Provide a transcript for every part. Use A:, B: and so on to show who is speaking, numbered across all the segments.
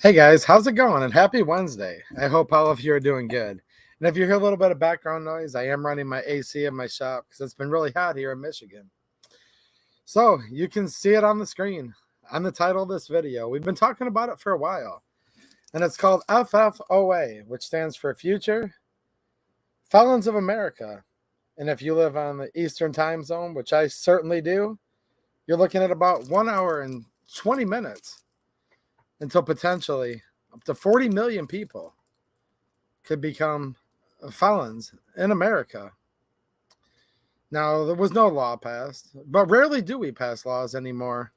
A: Hey guys, how's it going? And happy Wednesday. I hope all of you are doing good. And if you hear a little bit of background noise, I am running my AC in my shop because it's been really hot here in Michigan. So you can see it on the screen on the title of this video. We've been talking about it for a while, and it's called FFOA, which stands for Future Felons of America. And if you live on the Eastern time zone, which I certainly do, you're looking at about 1 hour and 20 minutes until potentially up to 40 million people could become felons in America. Now, there was no law passed, but rarely do we pass laws anymore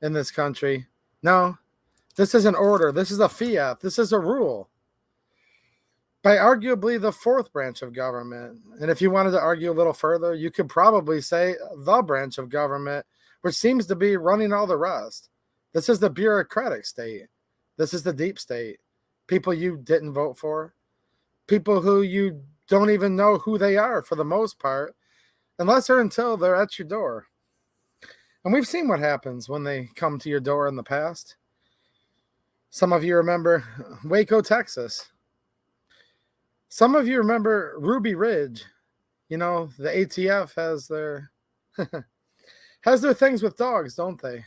A: in this country. No, this is an order. This is a fiat. This is a rule by arguably the fourth branch of government. And if you wanted to argue a little further, you could probably say the branch of government, which seems to be running all the rest. This is the bureaucratic state. This is the deep state. People you didn't vote for. People who you don't even know who they are for the most part, unless or until they're at your door. And we've seen what happens when they come to your door in the past. Some of you remember Waco, Texas. Some of you remember Ruby Ridge. You know, the ATF has their has their things with dogs, don't they?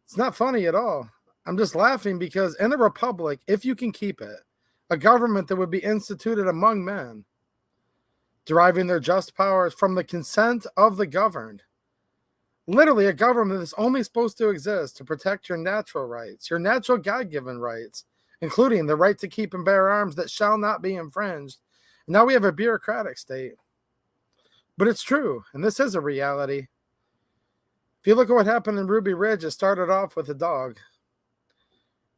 A: It's not funny at all. I'm just laughing because in a republic, if you can keep it, a government that would be instituted among men, deriving their just powers from the consent of the governed. Literally, a government that's only supposed to exist to protect your natural rights, your natural God-given rights, including the right to keep and bear arms that shall not be infringed. And now we have a bureaucratic state. But it's true, and this is a reality. If you look at what happened in Ruby Ridge, it started off with a dog.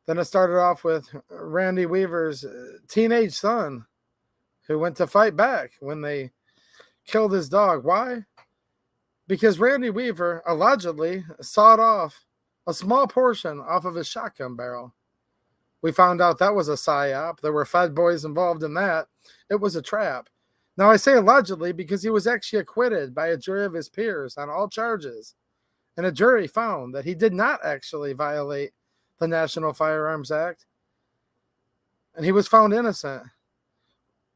A: Then it started off with Randy Weaver's teenage son who went to fight back when they killed his dog. Why? Because Randy Weaver allegedly sawed off a small portion off of his shotgun barrel. We found out that was a psyop. There were Fed boys involved in that. It was a trap. Now, I say allegedly because he was actually acquitted by a jury of his peers on all charges. And a jury found that he did not actually violate the National Firearms Act. And he was found innocent.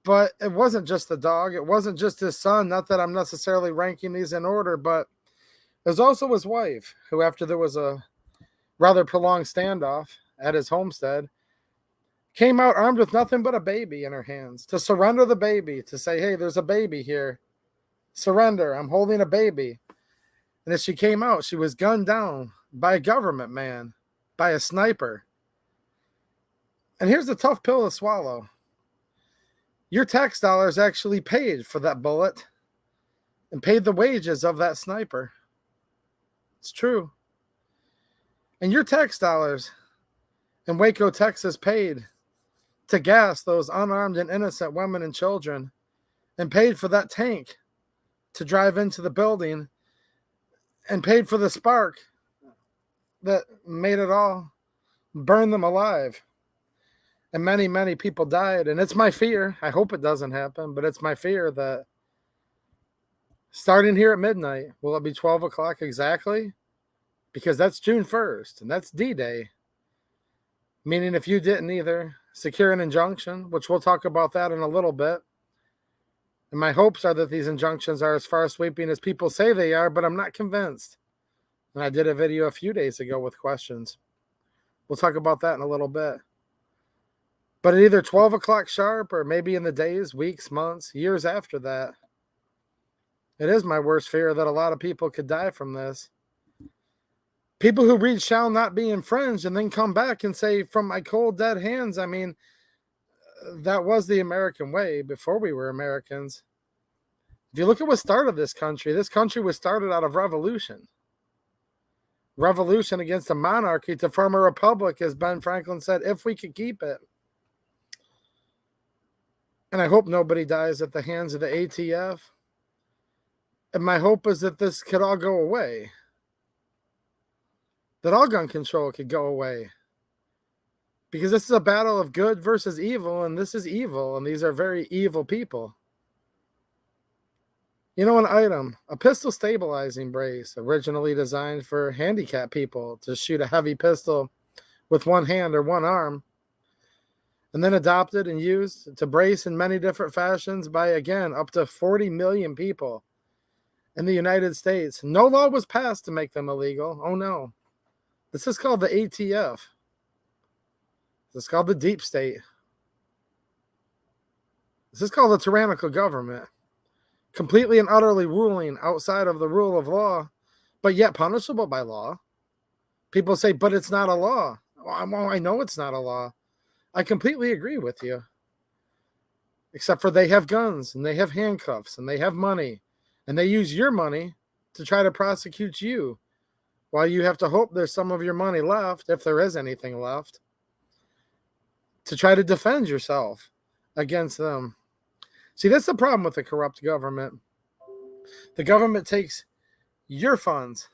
A: But it wasn't just the dog. It wasn't just his son. Not that I'm necessarily ranking these in order, but it was also his wife, who after there was a rather prolonged standoff at his homestead, came out armed with nothing but a baby in her hands to surrender the baby, to say, hey, there's a baby here. Surrender. I'm holding a baby. And as she came out, she was gunned down by a government man, by a sniper. And here's the tough pill to swallow. Your tax dollars actually paid for that bullet and paid the wages of that sniper. It's true. And your tax dollars in Waco, Texas paid to gas those unarmed and innocent women and children and paid for that tank to drive into the building and paid for the spark that made it all, burn them alive. And many, many people died. And it's my fear, I hope it doesn't happen, but it's my fear that starting here at midnight, will it be 12 o'clock exactly? Because that's June 1st, and that's D-Day. Meaning if you didn't either secure an injunction, which we'll talk about that in a little bit, and my hopes are that these injunctions are as far sweeping as people say they are, but I'm not convinced. And I did a video a few days ago with questions. We'll talk about that in a little bit. But at either 12 o'clock sharp or maybe in the days, weeks, months, years after that, it is my worst fear that a lot of people could die from this. People who read shall not be infringed and then come back and say, from my cold dead hands, I mean, that was the American way before we were Americans. If you look at what started this country was started out of revolution. Revolution against a monarchy to form a republic, as Ben Franklin said, if we could keep it. And I hope nobody dies at the hands of the ATF. And my hope is that this could all go away. That all gun control could go away. Because this is a battle of good versus evil, and this is evil, and these are very evil people. You know, an item, a pistol stabilizing brace, originally designed for handicapped people to shoot a heavy pistol with one hand or one arm, and then adopted and used to brace in many different fashions by, again, up to 40 million people in the United States. No law was passed to make them illegal. Oh no. This is called the ATF. This is called the deep state. This is called a tyrannical government. Completely and utterly ruling outside of the rule of law, but yet punishable by law. People say, but it's not a law. Well, I know it's not a law. I completely agree with you. Except for they have guns, and they have handcuffs, and they have money, and they use your money to try to prosecute you, while you have to hope there's some of your money left, if there is anything left, to try to defend yourself against them. See, that's the problem with the corrupt government. The government takes your funds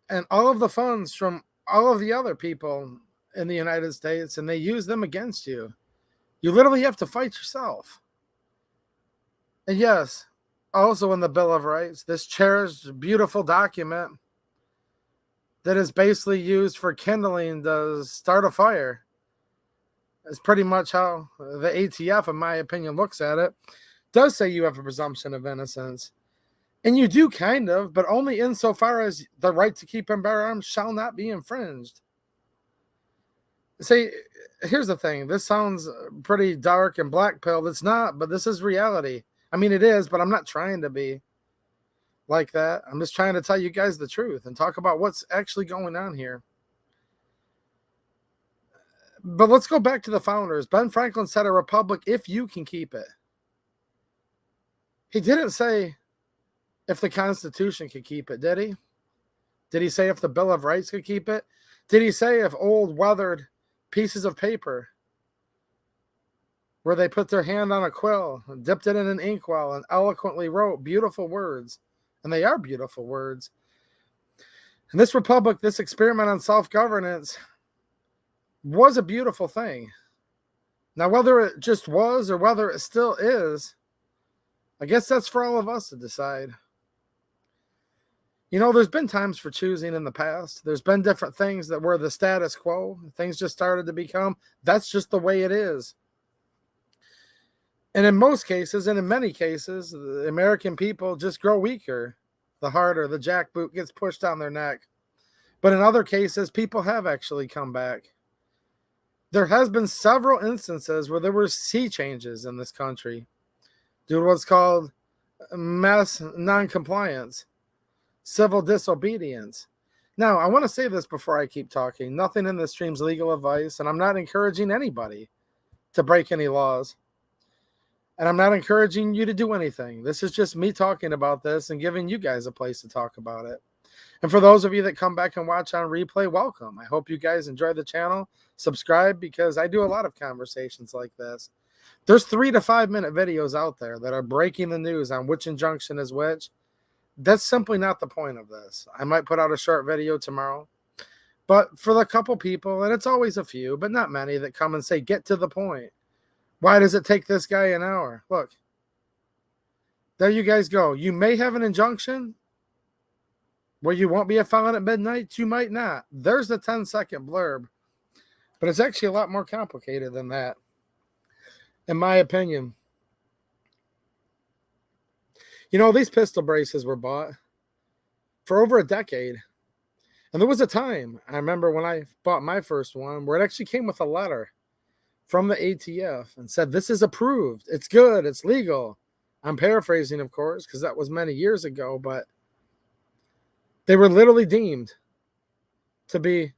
A: and all of the funds from all of the other people in the United States, and they use them against you. You literally have to fight yourself. And yes, also in the Bill of Rights, this cherished, beautiful document that is basically used for kindling to start a fire. It's pretty much how the ATF, in my opinion, looks at it. Does say you have a presumption of innocence. And you do kind of, but only insofar as the right to keep and bear arms shall not be infringed. See, here's the thing. This sounds pretty dark and black-pilled. It's not, but this is reality. I mean, it is, but I'm not trying to be like that. I'm just trying to tell you guys the truth and talk about what's actually going on here. But let's go back to the founders. Ben Franklin said a republic if you can keep it. He didn't say if the Constitution could keep it, did he? Did he say if the Bill of Rights could keep it? Did he say if old weathered pieces of paper where they put their hand on a quill and dipped it in an inkwell and eloquently wrote beautiful words, and they are beautiful words. And this republic, this experiment on self-governance was a beautiful thing. Now, whether it just was or whether it still is, I guess that's for all of us to decide. You know, there's been times for choosing in the past. There's been different things that were the status quo. Things just started to become, that's just the way it is. And in most cases, and in many cases, the American people just grow weaker the harder the jackboot gets pushed on their neck. But in other cases, people have actually come back. There has been several instances where there were sea changes in this country due to what's called mass noncompliance, civil disobedience. Now, I want to say this before I keep talking. Nothing in this stream's legal advice, and I'm not encouraging anybody to break any laws. And I'm not encouraging you to do anything. This is just me talking about this and giving you guys a place to talk about it. And for those of you that come back and watch on replay, welcome. I hope you guys enjoy the channel. Subscribe, because I do a lot of conversations like this. There's 3 to 5 minute videos out there that are breaking the news on which injunction is which. That's simply not the point of this. I might put out a short video tomorrow. But for the couple people, and it's always a few, but not many, that come and say, get to the point. Why does it take this guy an hour? Look, there you guys go. You may have an injunction where you won't be a felon at midnight. You might not. There's the 10-second blurb. But it's actually a lot more complicated than that, in my opinion. You know, these pistol braces were bought for over a decade. And there was a time, I remember when I bought my first one, where it actually came with a letter from the ATF and said, this is approved. It's good. It's legal. I'm paraphrasing, of course, because that was many years ago, but they were literally deemed to be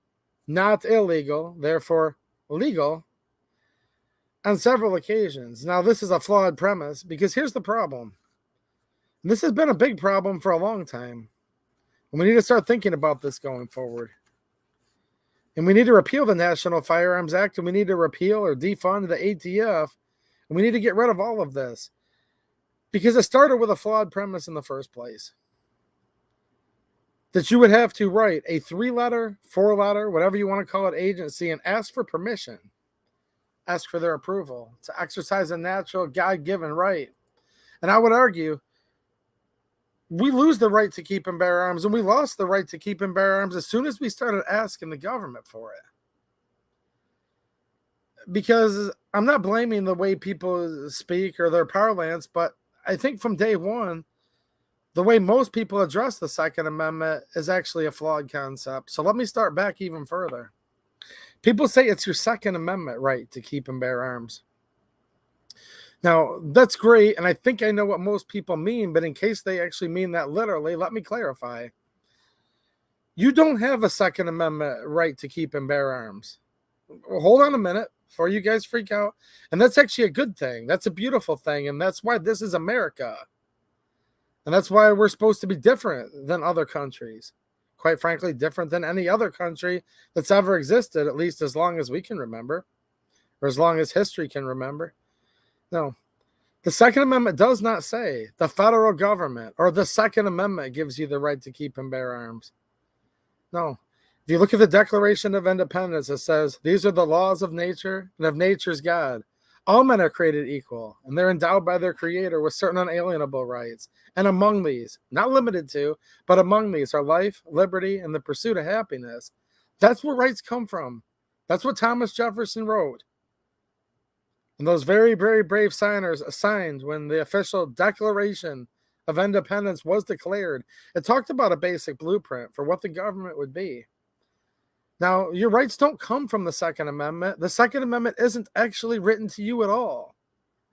A: not illegal, therefore legal, on several occasions. Now, this is a flawed premise, because here's the problem. And this has been a big problem for a long time. And we need to start thinking about this going forward. And we need to repeal the National Firearms Act, and we need to repeal or defund the ATF, and we need to get rid of all of this. Because it started with a flawed premise in the first place. That you would have to write a 3-letter, 4-letter, whatever you want to call it, agency, and ask for permission. Ask for their approval to exercise a natural God-given right. And I would argue, we lose the right to keep and bear arms, and we lost the right to keep and bear arms as soon as we started asking the government for it. Because I'm not blaming the way people speak or their parlance, but I think from day one, the way most people address the Second Amendment is actually a flawed concept. So let me start back even further. People say it's your Second Amendment right to keep and bear arms. Now, that's great, and I think I know what most people mean, but in case they actually mean that literally, let me clarify. You don't have a Second Amendment right to keep and bear arms. Well, hold on a minute before you guys freak out. And that's actually a good thing. That's a beautiful thing, and that's why this is America. And that's why we're supposed to be different than other countries. Quite frankly, different than any other country that's ever existed, at least as long as we can remember, or as long as history can remember. No. The Second Amendment does not say the federal government or the Second Amendment gives you the right to keep and bear arms. No. If you look at the Declaration of Independence, it says, these are the laws of nature and of nature's God. All men are created equal, and they're endowed by their Creator with certain unalienable rights. And among these, not limited to, but among these are life, liberty, and the pursuit of happiness. That's where rights come from. That's what Thomas Jefferson wrote. And those very, very brave signers signed when the official Declaration of Independence was declared. It talked about a basic blueprint for what the government would be. Now, your rights don't come from the Second Amendment. The Second Amendment isn't actually written to you at all.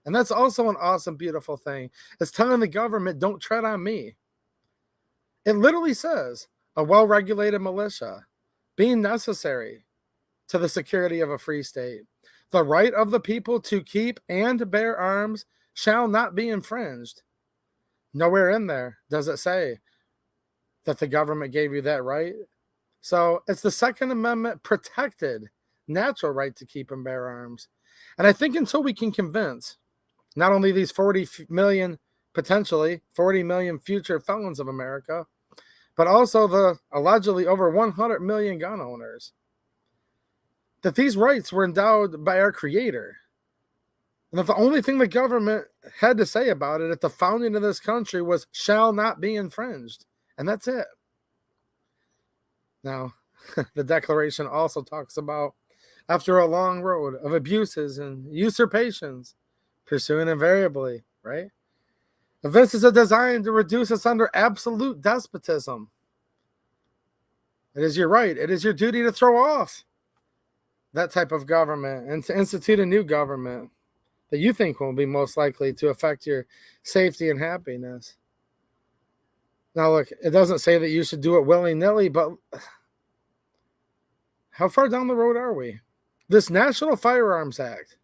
A: And that's also an awesome, beautiful thing. It's telling the government, don't tread on me. It literally says, a well-regulated militia being necessary to the security of a free state. The right of the people to keep and bear arms shall not be infringed. Nowhere in there does it say that the government gave you that right. So it's the Second Amendment protected natural right to keep and bear arms. And I think until we can convince not only these 40 million, potentially 40 million future felons of America, but also the allegedly over 100 million gun owners, that these rights were endowed by our Creator. And that the only thing the government had to say about it at the founding of this country was shall not be infringed. And that's it. Now, the Declaration also talks about, after a long road of abuses and usurpations, pursuing invariably, right? This is a design to reduce us under absolute despotism. It is your right. It is your duty to throw off that type of government and to institute a new government that you think will be most likely to affect your safety and happiness. Now, look, it doesn't say that you should do it willy-nilly, but how far down the road are we? This National Firearms Act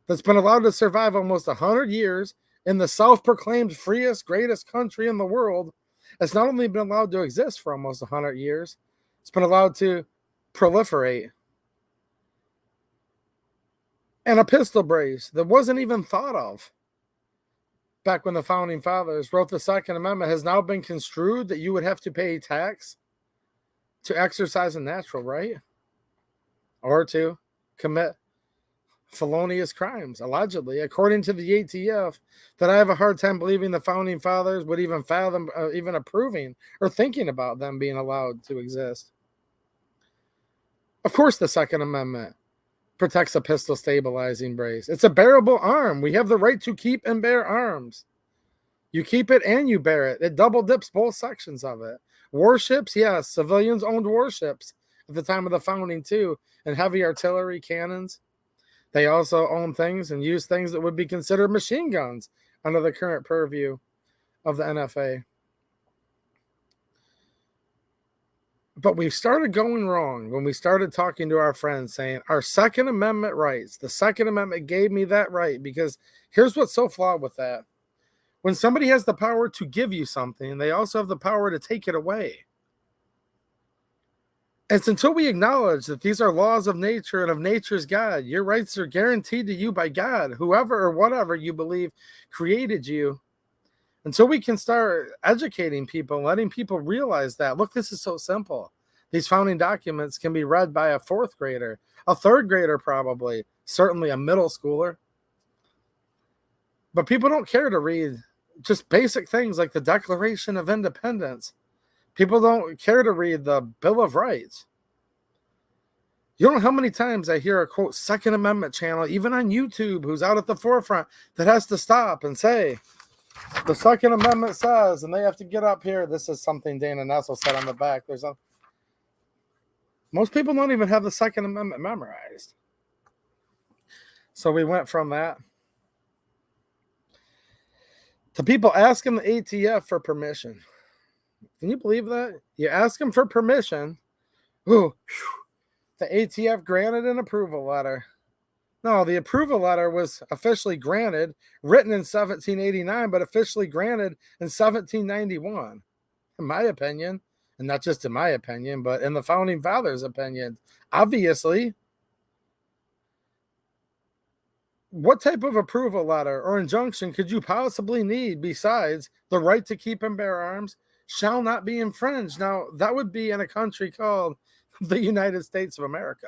A: that's been allowed to survive almost 100 years in the self-proclaimed freest, greatest country in the world, has not only been allowed to exist for almost 100 years, it's been allowed to proliferate. And a pistol brace that wasn't even thought of back when the Founding Fathers wrote the Second Amendment has now been construed that you would have to pay tax to exercise a natural right or to commit felonious crimes, allegedly, according to the ATF, that I have a hard time believing the Founding Fathers would even fathom even approving or thinking about them being allowed to exist. Of course, the Second Amendment protects a pistol stabilizing brace. It's a bearable arm. We have the right to keep and bear arms. You keep it and you bear it. It double dips both sections of it. Warships, yes, civilians owned warships at the time of the founding too, and heavy artillery cannons. They also own things and use things that would be considered machine guns under the current purview of the NFA. But we started going wrong when we started talking to our friends saying our Second Amendment rights, the Second Amendment gave me that right, because here's what's so flawed with that. When somebody has the power to give you something, they also have the power to take it away. It's until we acknowledge that these are laws of nature and of nature's God, your rights are guaranteed to you by God, whoever or whatever you believe created you. Until we can start educating people, letting people realize that, look, this is so simple. These founding documents can be read by a fourth grader, a third grader probably, certainly a middle schooler. But people don't care to read just basic things like the Declaration of Independence. People don't care to read the Bill of Rights. You don't know how many times I hear a quote Second Amendment channel, even on YouTube, who's out at the forefront, that has to stop and say, the Second Amendment says, and they have to get up here. This is something Dana Nessel said on the back. Most people don't even have the Second Amendment memorized. So we went from that to people asking the ATF for permission. Can you believe that? You ask them for permission. Ooh, the ATF granted an approval letter. No, the approval letter was officially granted, written in 1789, but officially granted in 1791, in my opinion. And not just in my opinion, but in the Founding Fathers' opinion. Obviously, what type of approval letter or injunction could you possibly need besides the right to keep and bear arms shall not be infringed? Now, that would be in a country called the United States of America.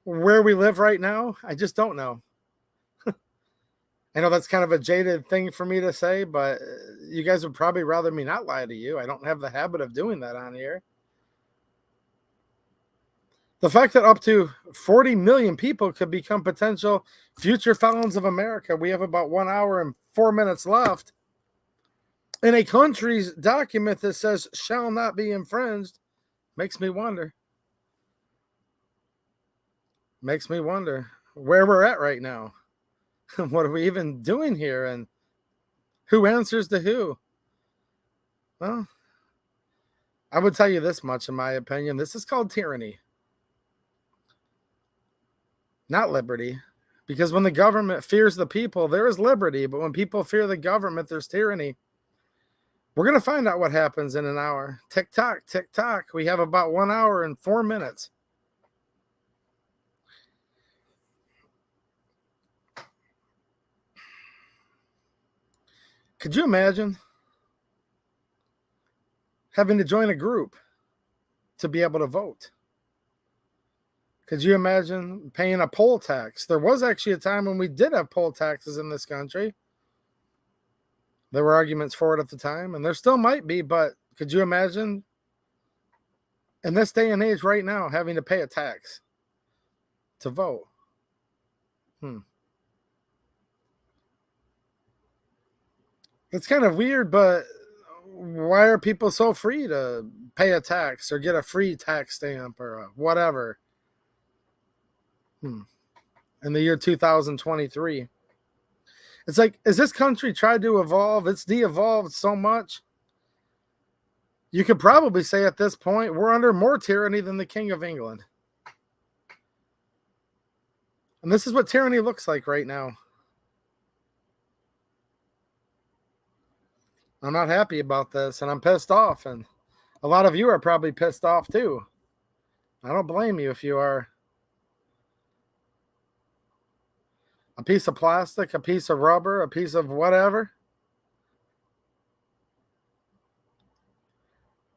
A: Where we live right now, I just don't know. I know that's kind of a jaded thing for me to say, but you guys would probably rather me not lie to you. I don't have the habit of doing that on here. The fact that up to 40 million people could become potential future felons of America. We have about 1 hour and 4 minutes left. In a country's document that says shall not be infringed, makes me wonder. Makes me wonder where we're at right now. What are we even doing here? And who answers to who? Well, I would tell you this much, in my opinion. This is called tyranny, not liberty. Because when the government fears the people, there is liberty. But when people fear the government, there's tyranny. We're going to find out what happens in an hour. Tick tock, tick tock. We have about 1 hour and 4 minutes. Could you imagine having to join a group to be able to vote? Could you imagine paying a poll tax? There was actually a time when we did have poll taxes in this country. There were arguments for it at the time, and there still might be, but could you imagine in this day and age right now having to pay a tax to vote? It's kind of weird, but why are people so free to pay a tax or get a free tax stamp or whatever? In the year 2023. It's like, as this country tried to evolve, it's de-evolved so much. You could probably say at this point, we're under more tyranny than the King of England. And this is what tyranny looks like right now. I'm not happy about this, and I'm pissed off, and a lot of you are probably pissed off too. I don't blame you if you are. A piece of plastic, a piece of rubber, a piece of whatever.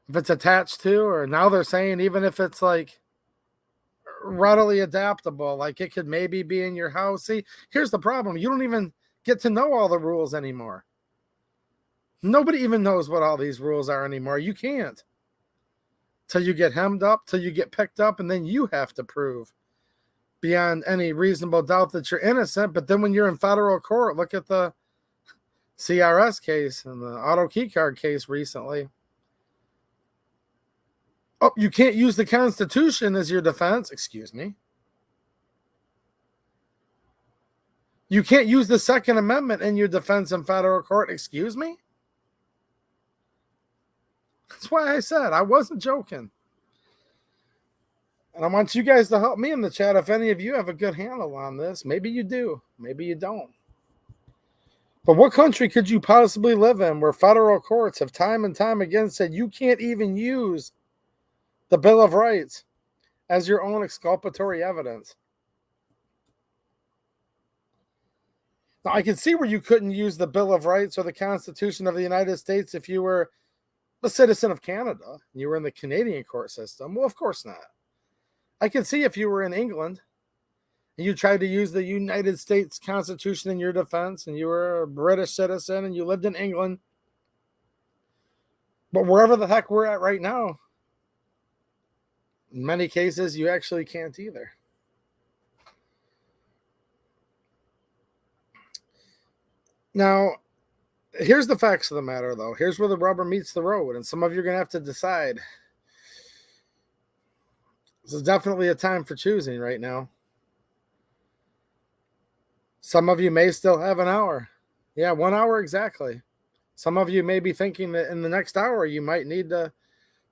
A: If it's attached to, or now they're saying even if it's like readily adaptable, like it could maybe be in your house. See, here's the problem. You don't even get to know all the rules anymore. Nobody even knows what all these rules are anymore. You can't. Till you get hemmed up, till you get picked up, and then you have to prove beyond any reasonable doubt that you're innocent. But then when you're in federal court, look at the CRS case and the auto key card case recently. Oh, you can't use the Constitution as your defense. Excuse me. You can't use the Second Amendment in your defense in federal court. Excuse me? That's why I said I wasn't joking. And I want you guys to help me in the chat if any of you have a good handle on this. Maybe you do. Maybe you don't. But what country could you possibly live in where federal courts have time and time again said you can't even use the Bill of Rights as your own exculpatory evidence? Now, I can see where you couldn't use the Bill of Rights or the Constitution of the United States if you were a citizen of Canada. You were in the Canadian court system. Well, of course not. I can see if you were in England and you tried to use the United States Constitution in your defense, and you were a British citizen and you lived in England, but wherever the heck we're at right now, in many cases, you actually can't either. Now, here's the facts of the matter, though. Here's where the rubber meets the road, and some of you are going to have to decide. This is definitely a time for choosing right now. Some of you may still have an hour. Yeah, 1 hour exactly. Some of you may be thinking that in the next hour you might need to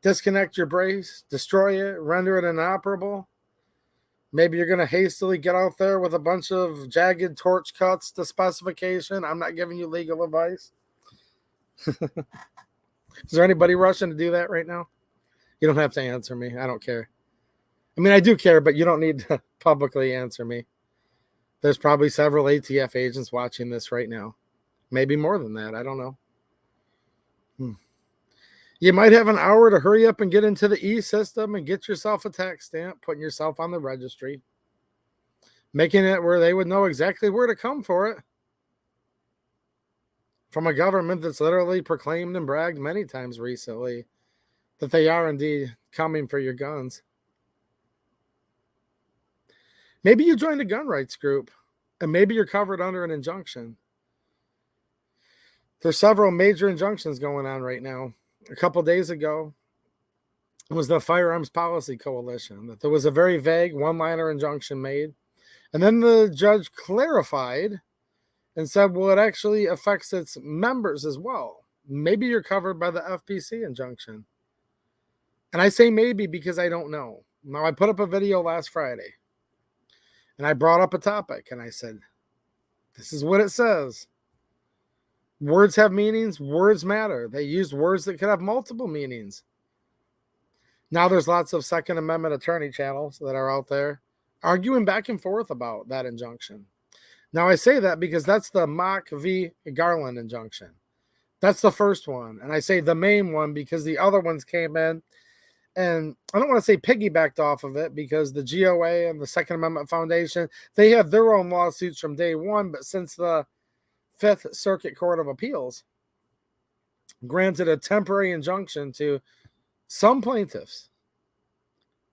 A: disconnect your brace, destroy it, render it inoperable. Maybe you're going to hastily get out there with a bunch of jagged torch cuts to specification. I'm not giving you legal advice. Is there anybody rushing to do that right now? You don't have to answer me. I don't care. I mean, I do care, but you don't need to publicly answer me. There's probably several ATF agents watching this right now. Maybe more than that. I don't know. You might have an hour to hurry up and get into the e-system and get yourself a tax stamp, putting yourself on the registry, making it where they would know exactly where to come for it from a government that's literally proclaimed and bragged many times recently that they are indeed coming for your guns. Maybe you joined a gun rights group, and maybe you're covered under an injunction. There's several major injunctions going on right now. A couple days ago, it was the Firearms Policy Coalition, that there was a very vague one-liner injunction made. And then the judge clarified and said, well, it actually affects its members as well. Maybe you're covered by the FPC injunction. And I say maybe because I don't know. Now, I put up a video last Friday, and I brought up a topic, and I said, this is what it says. Words have meanings. Words matter. They use words that could have multiple meanings. Now there's lots of Second Amendment attorney channels that are out there arguing back and forth about that injunction. Now I say that because that's the Mock v. Garland injunction. That's the first one. And I say the main one because the other ones came in, and I don't want to say piggybacked off of it, because the GOA and the Second Amendment Foundation, they have their own lawsuits from day one, but since the Fifth Circuit Court of Appeals granted a temporary injunction to some plaintiffs,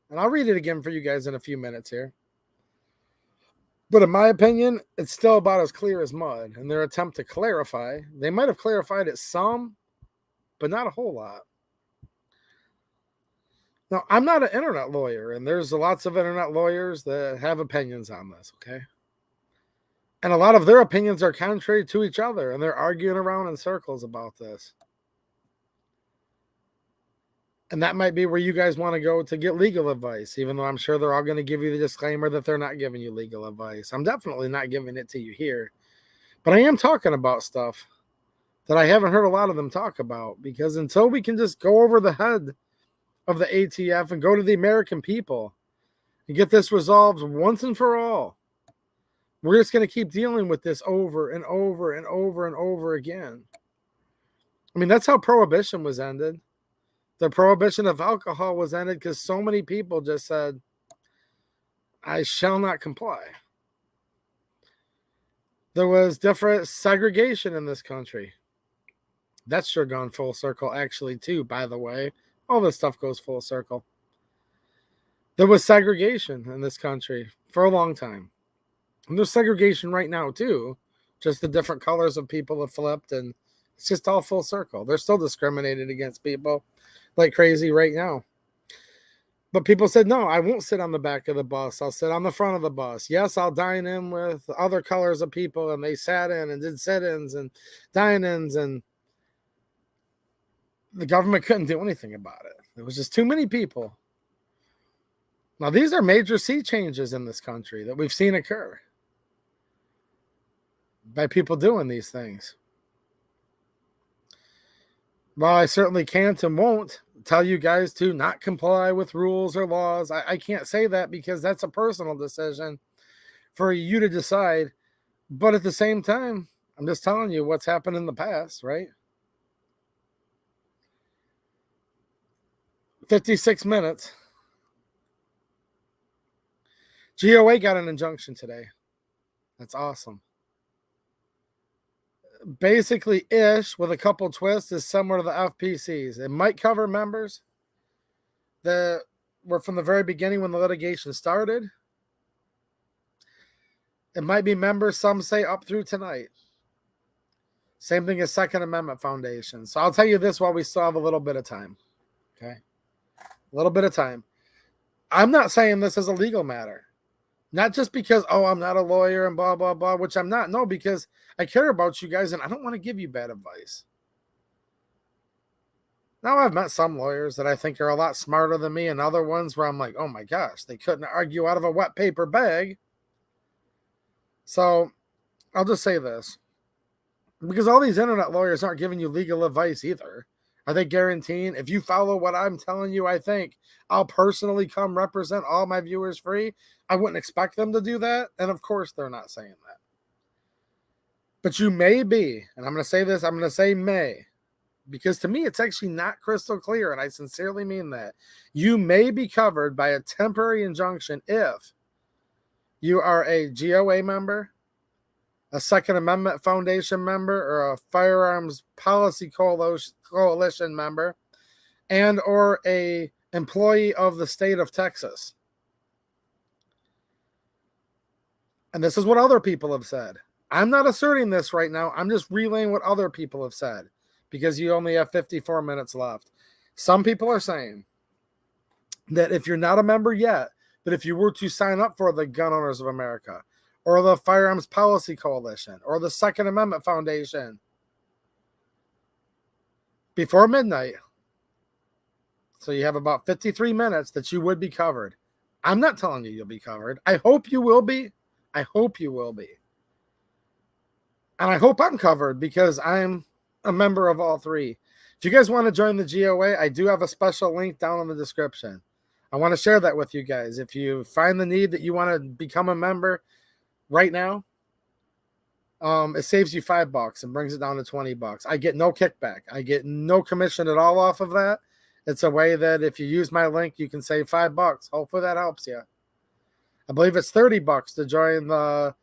A: and I'll read it again for you guys in a few minutes here, but in my opinion, it's still about as clear as mud. In their attempt to clarify, they might have clarified it some, but not a whole lot. Now, I'm not an internet lawyer, and there's lots of internet lawyers that have opinions on this, okay? And a lot of their opinions are contrary to each other, and they're arguing around in circles about this. And that might be where you guys want to go to get legal advice, even though I'm sure they're all going to give you the disclaimer that they're not giving you legal advice. I'm definitely not giving it to you here. But I am talking about stuff that I haven't heard a lot of them talk about, because until we can just go over the head of the ATF and go to the American people and get this resolved once and for all, we're just going to keep dealing with this over and over and over and over again. I mean, that's how prohibition was ended. The prohibition of alcohol was ended because so many people just said, I shall not comply. There was different segregation in this country. That's sure gone full circle, actually, too, by the way. All this stuff goes full circle. There was segregation in this country for a long time. And there's segregation right now, too. Just the different colors of people have flipped, and it's just all full circle. They're still discriminated against people like crazy right now. But people said, no, I won't sit on the back of the bus. I'll sit on the front of the bus. Yes, I'll dine in with other colors of people, and they sat in and did sit-ins and dine-ins, and the government couldn't do anything about it. There was just too many people. Now, these are major sea changes in this country that we've seen occur by people doing these things. Well, I certainly can't and won't tell you guys to not comply with rules or laws. I can't say that because that's a personal decision for you to decide. But at the same time, I'm just telling you what's happened in the past, right? 56 minutes. GOA got an injunction today. That's awesome. Basically, ish, with a couple twists, is similar to the FPCs. It might cover members that were from the very beginning when the litigation started. It might be members, some say, up through tonight. Same thing as Second Amendment Foundation. So I'll tell you this while we still have a little bit of time. Okay? A little bit of time. I'm not saying this is a legal matter. Not just because, oh, I'm not a lawyer and blah, blah, blah, which I'm not. No, because I care about you guys and I don't want to give you bad advice. Now, I've met some lawyers that I think are a lot smarter than me and other ones where I'm like, oh my gosh, they couldn't argue out of a wet paper bag. So I'll just say this. Because all these internet lawyers aren't giving you legal advice either. Are they guaranteeing if you follow what I'm telling you, I think I'll personally come represent all my viewers free? I wouldn't expect them to do that. And of course, they're not saying that. But you may be, and I'm going to say this, I'm going to say may, because to me, it's actually not crystal clear. And I sincerely mean that. You may be covered by a temporary injunction if you are a GOA member, a Second Amendment Foundation member, or a Firearms Policy Coalition member, and or a employee of the state of Texas. And this is what other people have said. I'm not asserting this right now. I'm just relaying what other people have said because you only have 54 minutes left. Some people are saying that if you're not a member yet, but if you were to sign up for the Gun Owners of America, or the Firearms Policy Coalition, or the Second Amendment Foundation, before midnight, so you have about 53 minutes that you would be covered. I'm not telling you you'll be covered. I hope you will be. I hope you will be. And I hope I'm covered because I'm a member of all three. If you guys want to join the GOA, I do have a special link down in the description. I want to share that with you guys. If you find the need that you want to become a member right now, it saves you $5 and brings it down to $20. I get no kickback. I get no commission at all off of that. It's a way that if you use my link, you can save $5. Hopefully that helps you. I believe it's $30 to join the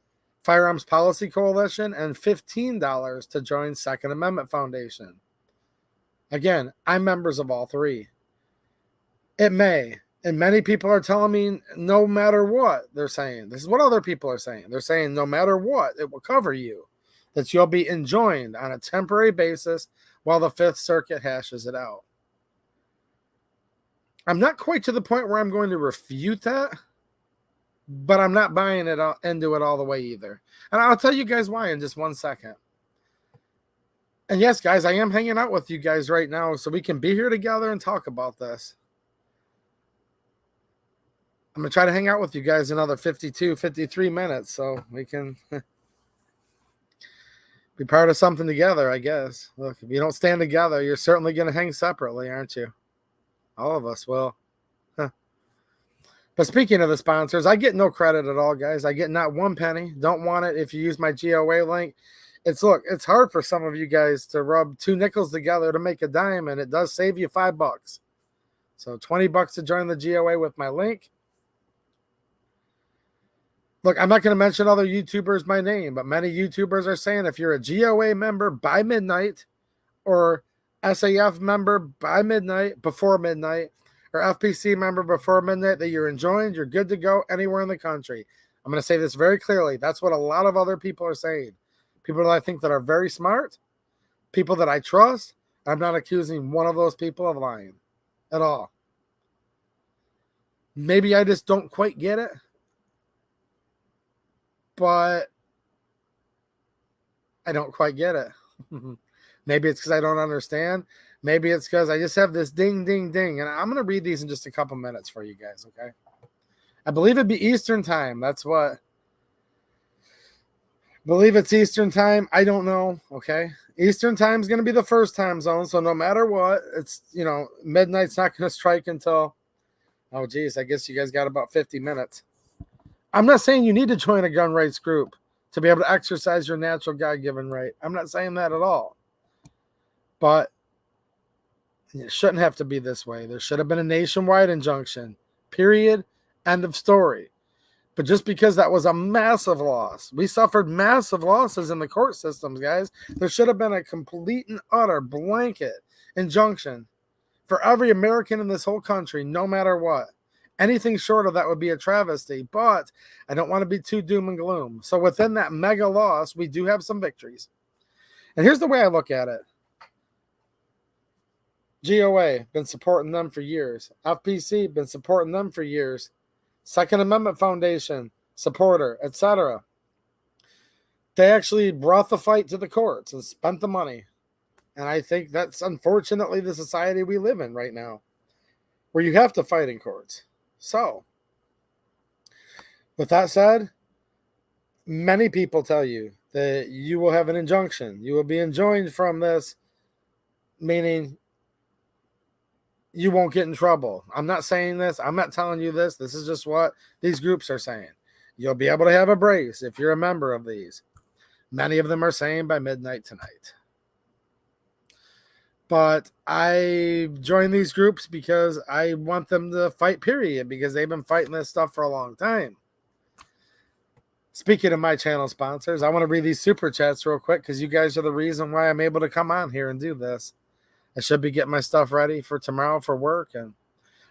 A: Firearms Policy Coalition and $15 to join Second Amendment Foundation. Again, I'm members of all three. It may. And many people are telling me no matter what, they're saying. This is what other people are saying. They're saying no matter what, it will cover you. That you'll be enjoined on a temporary basis while the Fifth Circuit hashes it out. I'm not quite to the point where I'm going to refute that, but I'm not buying it into it all the way either. And I'll tell you guys why in just 1 second. And yes, guys, I am hanging out with you guys right now so we can be here together and talk about this. I'm going to try to hang out with you guys another 52, 53 minutes so we can be part of something together, I guess. Look, if you don't stand together, you're certainly going to hang separately, aren't you? All of us will. But speaking of the sponsors, I get no credit at all, guys. I get not one penny. Don't want it if you use my GOA link. It's hard for some of you guys to rub 2 nickels together to make a dime, and it does save you $5. So $20 to join the GOA with my link. Look, I'm not going to mention other YouTubers by name, but many YouTubers are saying if you're a GOA member by midnight or SAF member by midnight, before midnight, or FPC member before midnight, that you're enjoined, you're good to go anywhere in the country. I'm going to say this very clearly. That's what a lot of other people are saying. People that I think that are very smart, people that I trust. I'm not accusing one of those people of lying at all. Maybe I just don't quite get it. But I don't quite get it. Maybe it's because I don't understand. Maybe it's because I just have this ding, ding, ding. And I'm going to read these in just a couple minutes for you guys, okay? I believe it'd be Eastern time. That's what. I believe it's Eastern time. I don't know, okay? Eastern time is going to be the first time zone. So no matter what, it's, midnight's not going to strike until, oh, geez, I guess you guys got about 50 minutes. I'm not saying you need to join a gun rights group to be able to exercise your natural God-given right. I'm not saying that at all. But it shouldn't have to be this way. There should have been a nationwide injunction. Period. End of story. But just because that was a massive loss, we suffered massive losses in the court systems, guys. There should have been a complete and utter blanket injunction for every American in this whole country, no matter what. Anything short of that would be a travesty, but I don't want to be too doom and gloom. So within that mega loss, we do have some victories. And here's the way I look at it. GOA, been supporting them for years. FPC, been supporting them for years. Second Amendment Foundation, supporter, etc. They actually brought the fight to the courts and spent the money. And I think that's unfortunately the society we live in right now, where you have to fight in courts. So, with that said, many people tell you that you will have an injunction. You will be enjoined from this, meaning you won't get in trouble. I'm not saying this. I'm not telling you this. This is just what these groups are saying. You'll be able to have a brace if you're a member of these. Many of them are saying by midnight tonight. But I join these groups because I want them to fight, period, because they've been fighting this stuff for a long time. Speaking of my channel sponsors, I want to read these super chats real quick because you guys are the reason why I'm able to come on here and do this. I should be getting my stuff ready for tomorrow for work, and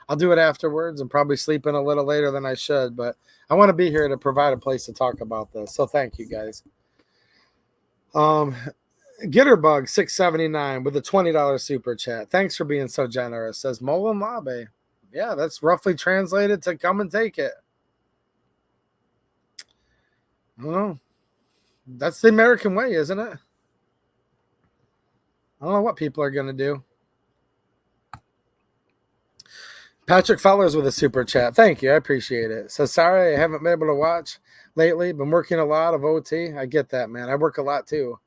A: I'll do it afterwards and probably sleep in a little later than I should, but I want to be here to provide a place to talk about this. So thank you guys. Gitterbug 679 with a $20 super chat. Thanks for being so generous. Says Molen Labe. Yeah, that's roughly translated to come and take it. I don't know. That's the American way, isn't it? I don't know what people are going to do. Patrick Fellers with a super chat. Thank you. I appreciate it. So sorry I haven't been able to watch lately. Been working a lot of OT. I get that, man. I work a lot too.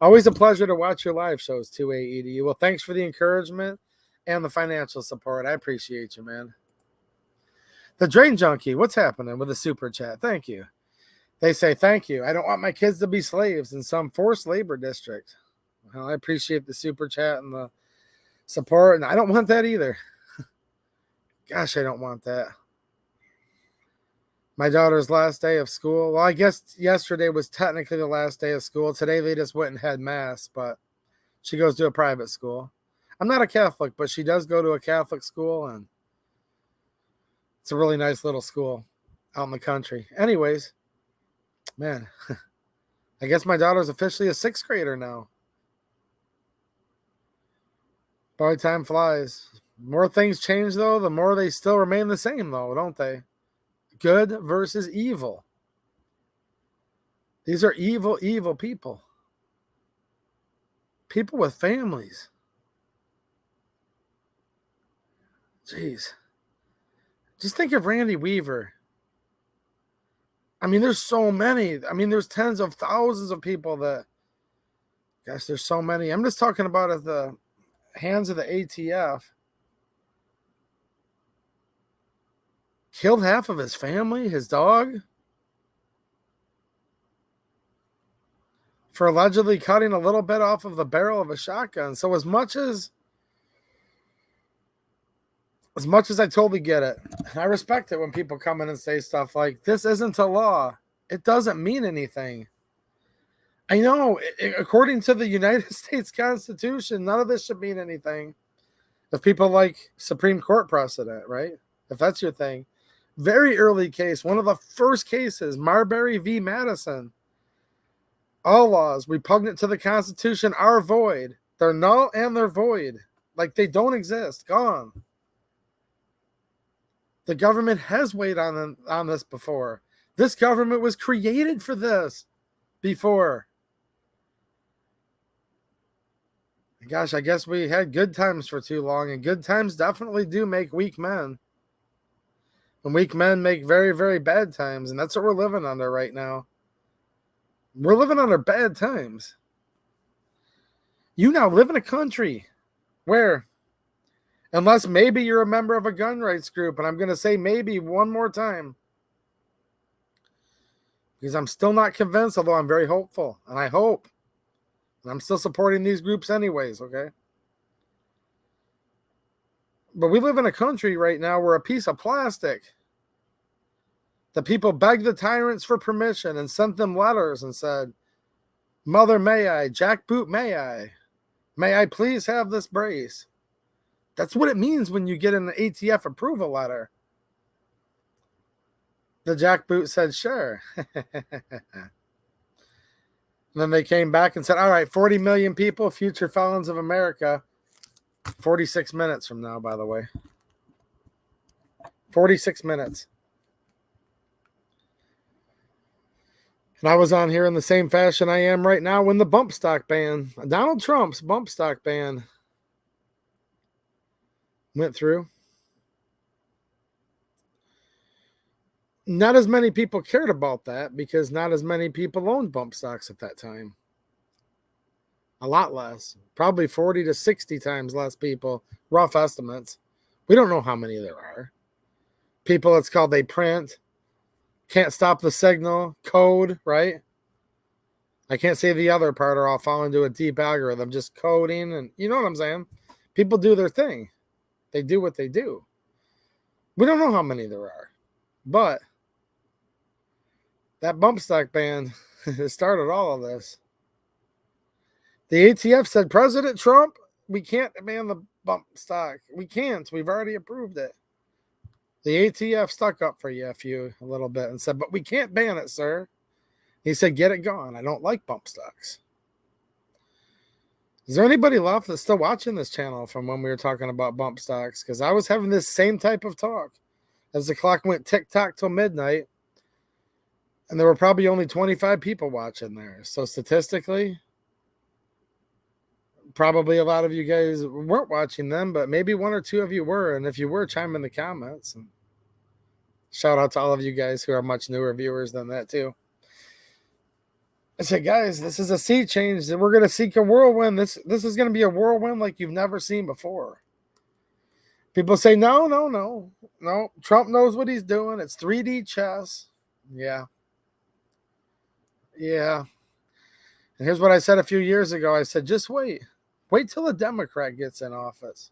A: Always a pleasure to watch your live shows too, AEDU. Well, thanks for the encouragement and the financial support. I appreciate you, man. The Drain Junkie, what's happening with the super chat? Thank you. They say, thank you. I don't want my kids to be slaves in some forced labor district. Well, I appreciate the super chat and the support, and I don't want that either. Gosh, I don't want that. My daughter's last day of school. Well, I guess yesterday was technically the last day of school. Today they just went and had mass, but she goes to a private school. I'm not a Catholic, but she does go to a Catholic school, and it's a really nice little school out in the country. Anyways, man, I guess my daughter's officially a 6th grader now. Boy, time flies. More things change, though, the more they still remain the same, though, don't they? Good versus evil. These are evil, evil people. People with families. Jeez. Just think of Randy Weaver. I mean, there's so many. I mean, there's tens of thousands of people that, gosh, there's so many. I'm just talking about at the hands of the ATF. Killed half of his family, his dog, for allegedly cutting a little bit off of the barrel of a shotgun. So as much as I totally get it, I respect it when people come in and say stuff like, this isn't a law. It doesn't mean anything. I know, according to the United States Constitution, none of this should mean anything. If people like Supreme Court precedent, right? If that's your thing. Very early case, one of the first cases, Marbury v. Madison. All laws repugnant to the Constitution are void. They're null and they're void. Like they don't exist. Gone. The government has weighed on this before. This government was created for this before. Gosh, I guess we had good times for too long, and good times definitely do make weak men. And weak men make very, very bad times, and that's what we're living under right now. We're living under bad times. You now live in a country where, unless maybe you're a member of a gun rights group, and I'm going to say maybe one more time, because I'm still not convinced, although I'm very hopeful, and I hope, and I'm still supporting these groups anyways, okay? But we live in a country right now where a piece of plastic The people begged the tyrants for permission and sent them letters and said, Mother, may I? Jackboot, may I? May I please have this brace? That's what it means when you get an ATF approval letter. The jackboot said, sure. And then they came back and said, all right, 40 million people, future felons of America. 46 minutes from now, by the way. 46 minutes. And I was on here in the same fashion I am right now when the bump stock ban, Donald Trump's bump stock ban, went through. Not as many people cared about that because not as many people owned bump stocks at that time. A lot less. Probably 40 to 60 times less people. Rough estimates. We don't know how many there are. People, it's called they print. Can't stop the signal. Code, right? I can't say the other part or I'll fall into a deep algorithm. Just coding and you know what I'm saying? People do their thing. They do what they do. We don't know how many there are. But that bump stock ban started all of this. The ATF said, President Trump, we can't ban the bump stock. We can't. We've already approved it. The ATF stuck up for you a little bit and said, but we can't ban it, sir. He said, get it gone. I don't like bump stocks. Is there anybody left that's still watching this channel from when we were talking about bump stocks? Because I was having this same type of talk as the clock went tick-tock till midnight. And there were probably only 25 people watching there. So statistically, probably a lot of you guys weren't watching them, but maybe one or two of you were. And if you were, chime in the comments. And shout out to all of you guys who are much newer viewers than that too. I said, guys, this is a sea change. We're going to seek a whirlwind. This is going to be a whirlwind like you've never seen before. People say, no. Trump knows what he's doing. It's 3D chess. Yeah. And here's what I said a few years ago. I said, just wait. Wait till a Democrat gets in office.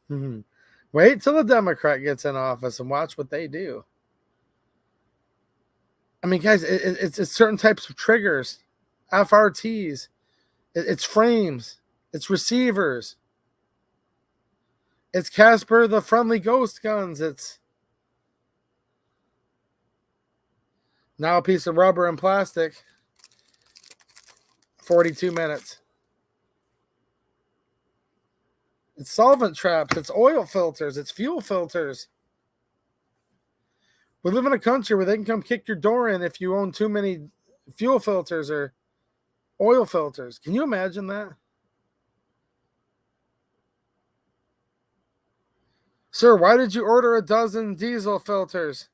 A: Wait till a Democrat gets in office and watch what they do. I mean, guys, it's certain types of triggers, FRTs, it's frames, it's receivers, it's Casper the Friendly Ghost guns, it's now a piece of rubber and plastic, 42 minutes. It's solvent traps, it's oil filters, it's fuel filters. We live in a country where they can come kick your door in if you own too many fuel filters or oil filters. Can you imagine that? Sir, why did you order a dozen diesel filters?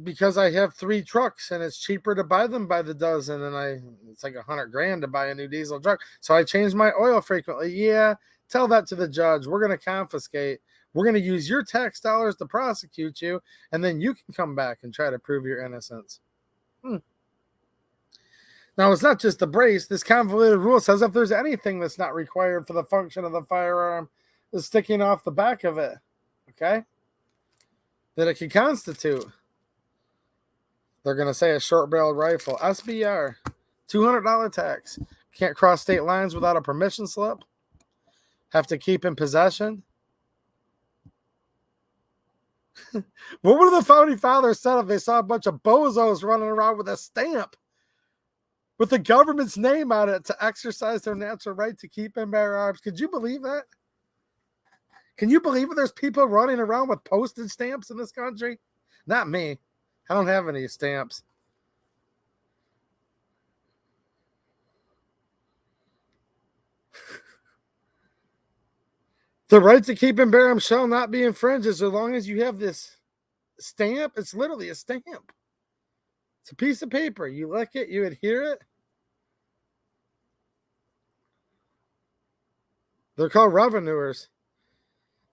A: Because I have 3 trucks and it's cheaper to buy them by the dozen, and it's like $100,000 to buy a new diesel truck. So I change my oil frequently. Yeah, tell that to the judge. We're going to confiscate. We're going to use your tax dollars to prosecute you, and then you can come back and try to prove your innocence. Now, it's not just the brace. This convoluted rule says if there's anything that's not required for the function of the firearm is sticking off the back of it, okay, that it can constitute. They're going to say a short-barreled rifle. SBR, $200 tax. Can't cross state lines without a permission slip. Have to keep in possession. What would the founding fathers said if they saw a bunch of bozos running around with a stamp with the government's name on it to exercise their natural right to keep and bear arms? Could you believe that? Can you believe it? There's people running around with postage stamps in this country? Not me. I don't have any stamps. The right to keep and bear arms shall not be infringed as long as you have this stamp. It's literally a stamp. It's a piece of paper. You lick it, you adhere it. They're called revenuers.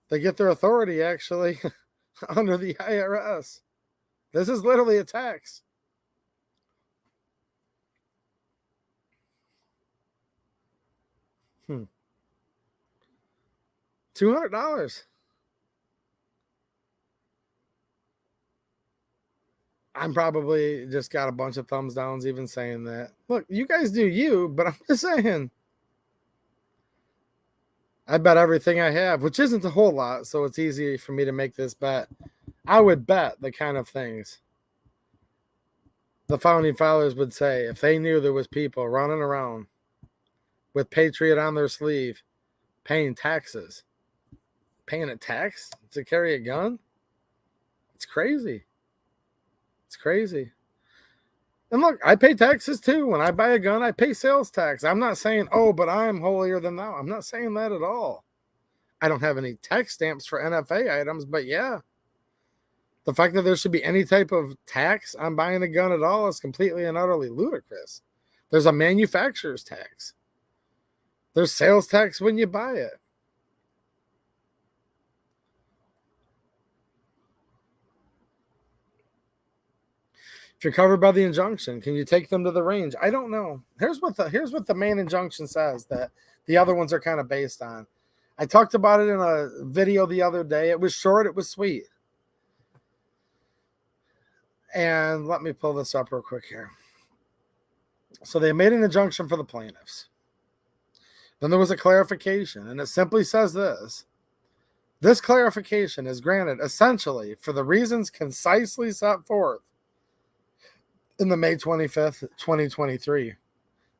A: They get their authority, actually, under the IRS. This is literally a tax. $200. I'm probably just got a bunch of thumbs downs even saying that. Look, you guys do you, but I'm just saying. I bet everything I have, which isn't a whole lot, so it's easy for me to make this bet. I would bet the kind of things the founding fathers would say if they knew there was people running around with Patriot on their sleeve paying taxes. Paying a tax to carry a gun? It's crazy. It's crazy. And look, I pay taxes too. When I buy a gun, I pay sales tax. I'm not saying, oh, but I'm holier than thou. I'm not saying that at all. I don't have any tax stamps for NFA items, but yeah. The fact that there should be any type of tax on buying a gun at all is completely and utterly ludicrous. There's a manufacturer's tax. There's sales tax when you buy it. If you're covered by the injunction, can you take them to the range? I don't know. Here's what the main injunction says that the other ones are kind of based on. I talked about it in a video the other day. It was short, it was sweet. And let me pull this up real quick here. So they made an injunction for the plaintiffs. Then there was a clarification, and it simply says this. This clarification is granted essentially for the reasons concisely set forth in the May 25th, 2023.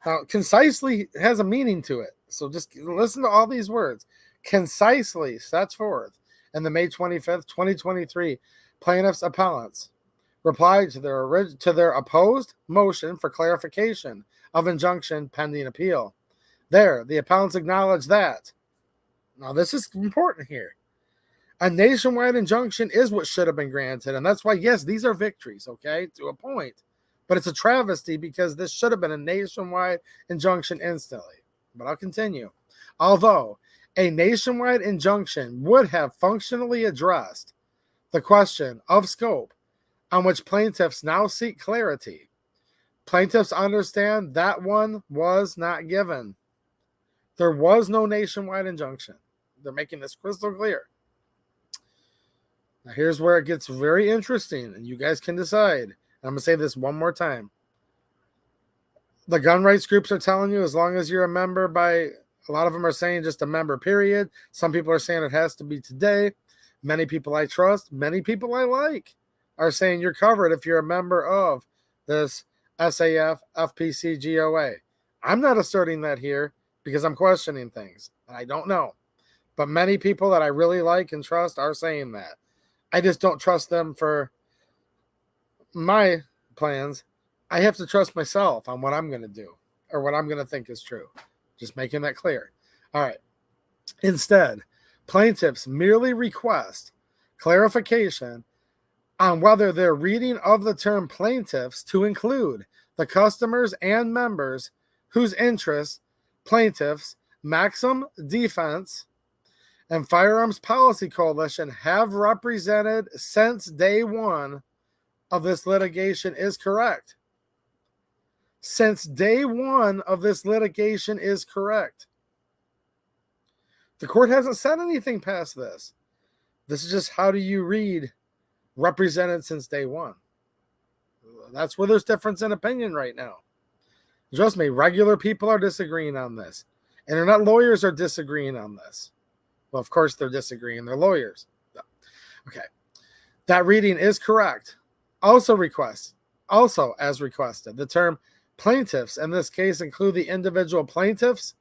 A: Now, concisely has a meaning to it. So just listen to all these words. Concisely sets forth in the May 25th, 2023 plaintiffs' appellants replied to their opposed motion for clarification of injunction pending appeal. There, the appellants acknowledge that. Now, this is important here. A nationwide injunction is what should have been granted, and that's why, yes, these are victories, okay, to a point. But it's a travesty because this should have been a nationwide injunction instantly. But I'll continue. Although a nationwide injunction would have functionally addressed the question of scope on which plaintiffs now seek clarity, plaintiffs understand that one was not given. There was no nationwide injunction. They're making this crystal clear. Now here's where it gets very interesting, and you guys can decide. I'm going to say this one more time. The gun rights groups are telling you as long as you're a member a lot of them are saying just a member, period. Some people are saying it has to be today. Many people I trust, many people I like are saying you're covered if you're a member of this SAF, FPC, GOA. I'm not asserting that here because I'm questioning things. I don't know. But many people that I really like and trust are saying that. I just don't trust them for my plans. I have to trust myself on what I'm going to do or what I'm going to think is true. Just making that clear. All right. Instead, plaintiffs merely request clarification on whether their reading of the term plaintiffs to include the customers and members whose interests plaintiffs, Maxim Defense, and Firearms Policy Coalition have represented since day one of this litigation is correct. Since day one of this litigation is correct. The court hasn't said anything past this. This is just how do you read represented since day one. That's where there's difference in opinion right now. Trust me, regular people are disagreeing on this. Internet lawyers are disagreeing on this. Well, of course they're disagreeing. They're lawyers. Okay. That reading is correct. Also as requested, the term plaintiffs in this case include the individual plaintiffs,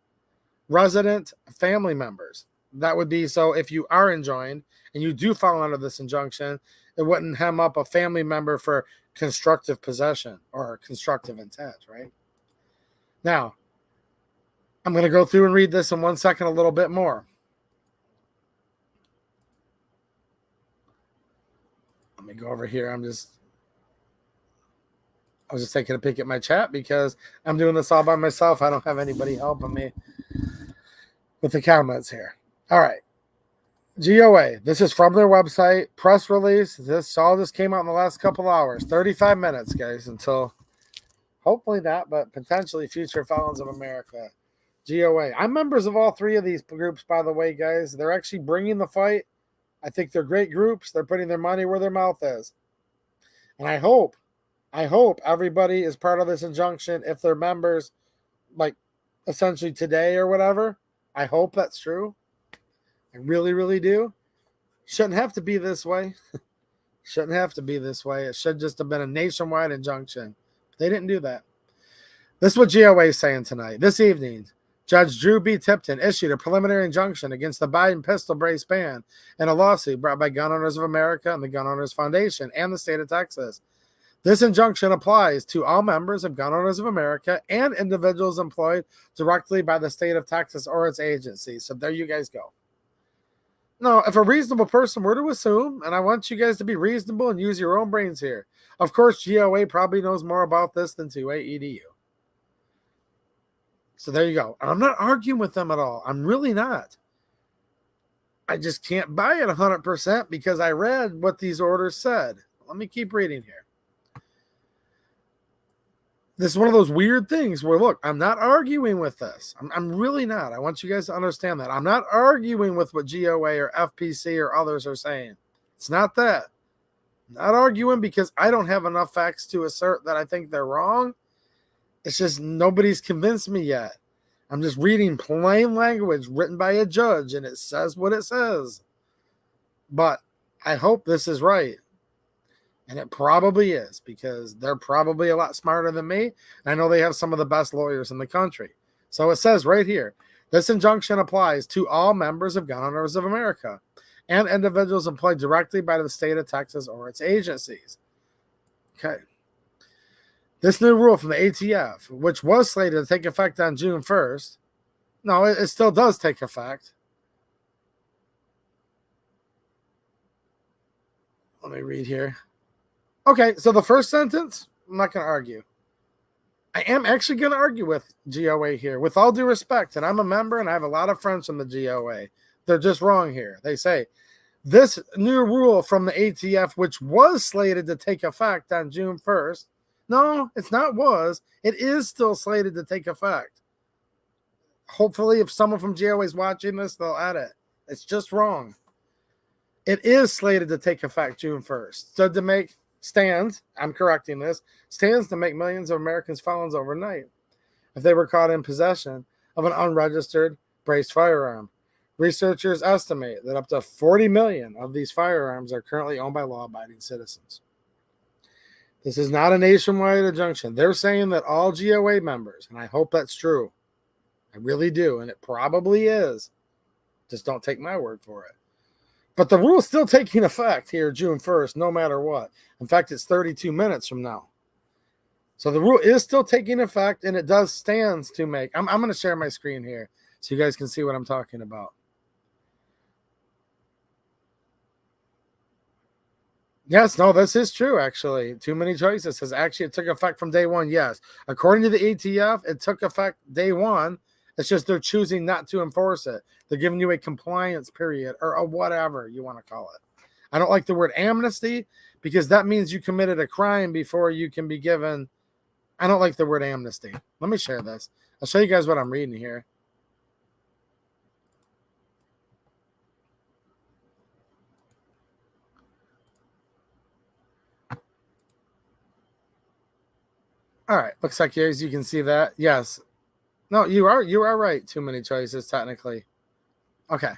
A: resident family members. That would be so if you are enjoined and you do fall under this injunction, it wouldn't hem up a family member for constructive possession or constructive intent, right? Now, I'm going to go through and read this in 1 second a little bit more. Let me go over here. I was just taking a peek at my chat because I'm doing this all by myself. I don't have anybody helping me with the comments here. All right. GOA. This is from their website. Press release. This all just came out in the last couple hours. 35 minutes, guys, until hopefully not, but potentially future felons of America. GOA. I'm members of all three of these groups, by the way, guys. They're actually bringing the fight. I think they're great groups. They're putting their money where their mouth is. And I hope I hope everybody is part of this injunction if they're members, like essentially today or whatever. I hope that's true. I really, really do. Shouldn't have to be this way. Shouldn't have to be this way. It should just have been a nationwide injunction. They didn't do that. This is what GOA is saying tonight. This evening, Judge Drew B. Tipton issued a preliminary injunction against the Biden pistol brace ban in a lawsuit brought by Gun Owners of America and the Gun Owners Foundation and the state of Texas. This injunction applies to all members of Gun Owners of America and individuals employed directly by the state of Texas or its agencies. So there you guys go. Now, if a reasonable person were to assume, and I want you guys to be reasonable and use your own brains here, of course, GOA probably knows more about this than 2A EDU. So there you go. I'm not arguing with them at all. I'm really not. I just can't buy it 100% because I read what these orders said. Let me keep reading here. This is one of those weird things where, look, I'm not arguing with this. I'm really not. I want you guys to understand that. I'm not arguing with what GOA or FPC or others are saying. It's not that. I'm not arguing because I don't have enough facts to assert that I think they're wrong. It's just nobody's convinced me yet. I'm just reading plain language written by a judge, and it says what it says. But I hope this is right. And it probably is, because they're probably a lot smarter than me. And I know they have some of the best lawyers in the country. So it says right here, this injunction applies to all members of Gun Owners of America and individuals employed directly by the state of Texas or its agencies. Okay. This new rule from the ATF, which was slated to take effect on June 1st, no, it still does take effect. Let me read here. Okay, so the first sentence, I'm not going to argue. I am actually going to argue with GOA here, with all due respect, and I'm a member, and I have a lot of friends from the GOA. They're just wrong here. They say, this new rule from the ATF, which was slated to take effect on June 1st, no, it's not was. It is still slated to take effect. Hopefully, if someone from GOA is watching this, they'll add it. It's just wrong. It is slated to take effect June 1st. So to make I'm correcting this, stands to make millions of Americans felons overnight if they were caught in possession of an unregistered braced firearm. Researchers estimate that up to 40 million of these firearms are currently owned by law-abiding citizens. This is not a nationwide injunction. They're saying that all GOA members, and I hope that's true. I really do, and it probably is. Just don't take my word for it. But the rule is still taking effect here June 1st, no matter what. In fact, it's 32 minutes from now. So the rule is still taking effect, and it does stands to make. I'm going to share my screen here so you guys can see what I'm talking about. Yes, no, this is true, actually. Too many choices says actually it took effect from day one. Yes. According to the ATF, it took effect day one. It's just they're choosing not to enforce it. They're giving you a compliance period or a whatever you want to call it. I don't like the word amnesty because that means you committed a crime before you can be given. I don't like the word amnesty. Let me share this. I'll show you guys what I'm reading here. All right. Looks like as you can see that. Yes. No, you are right. Too many choices, technically. Okay.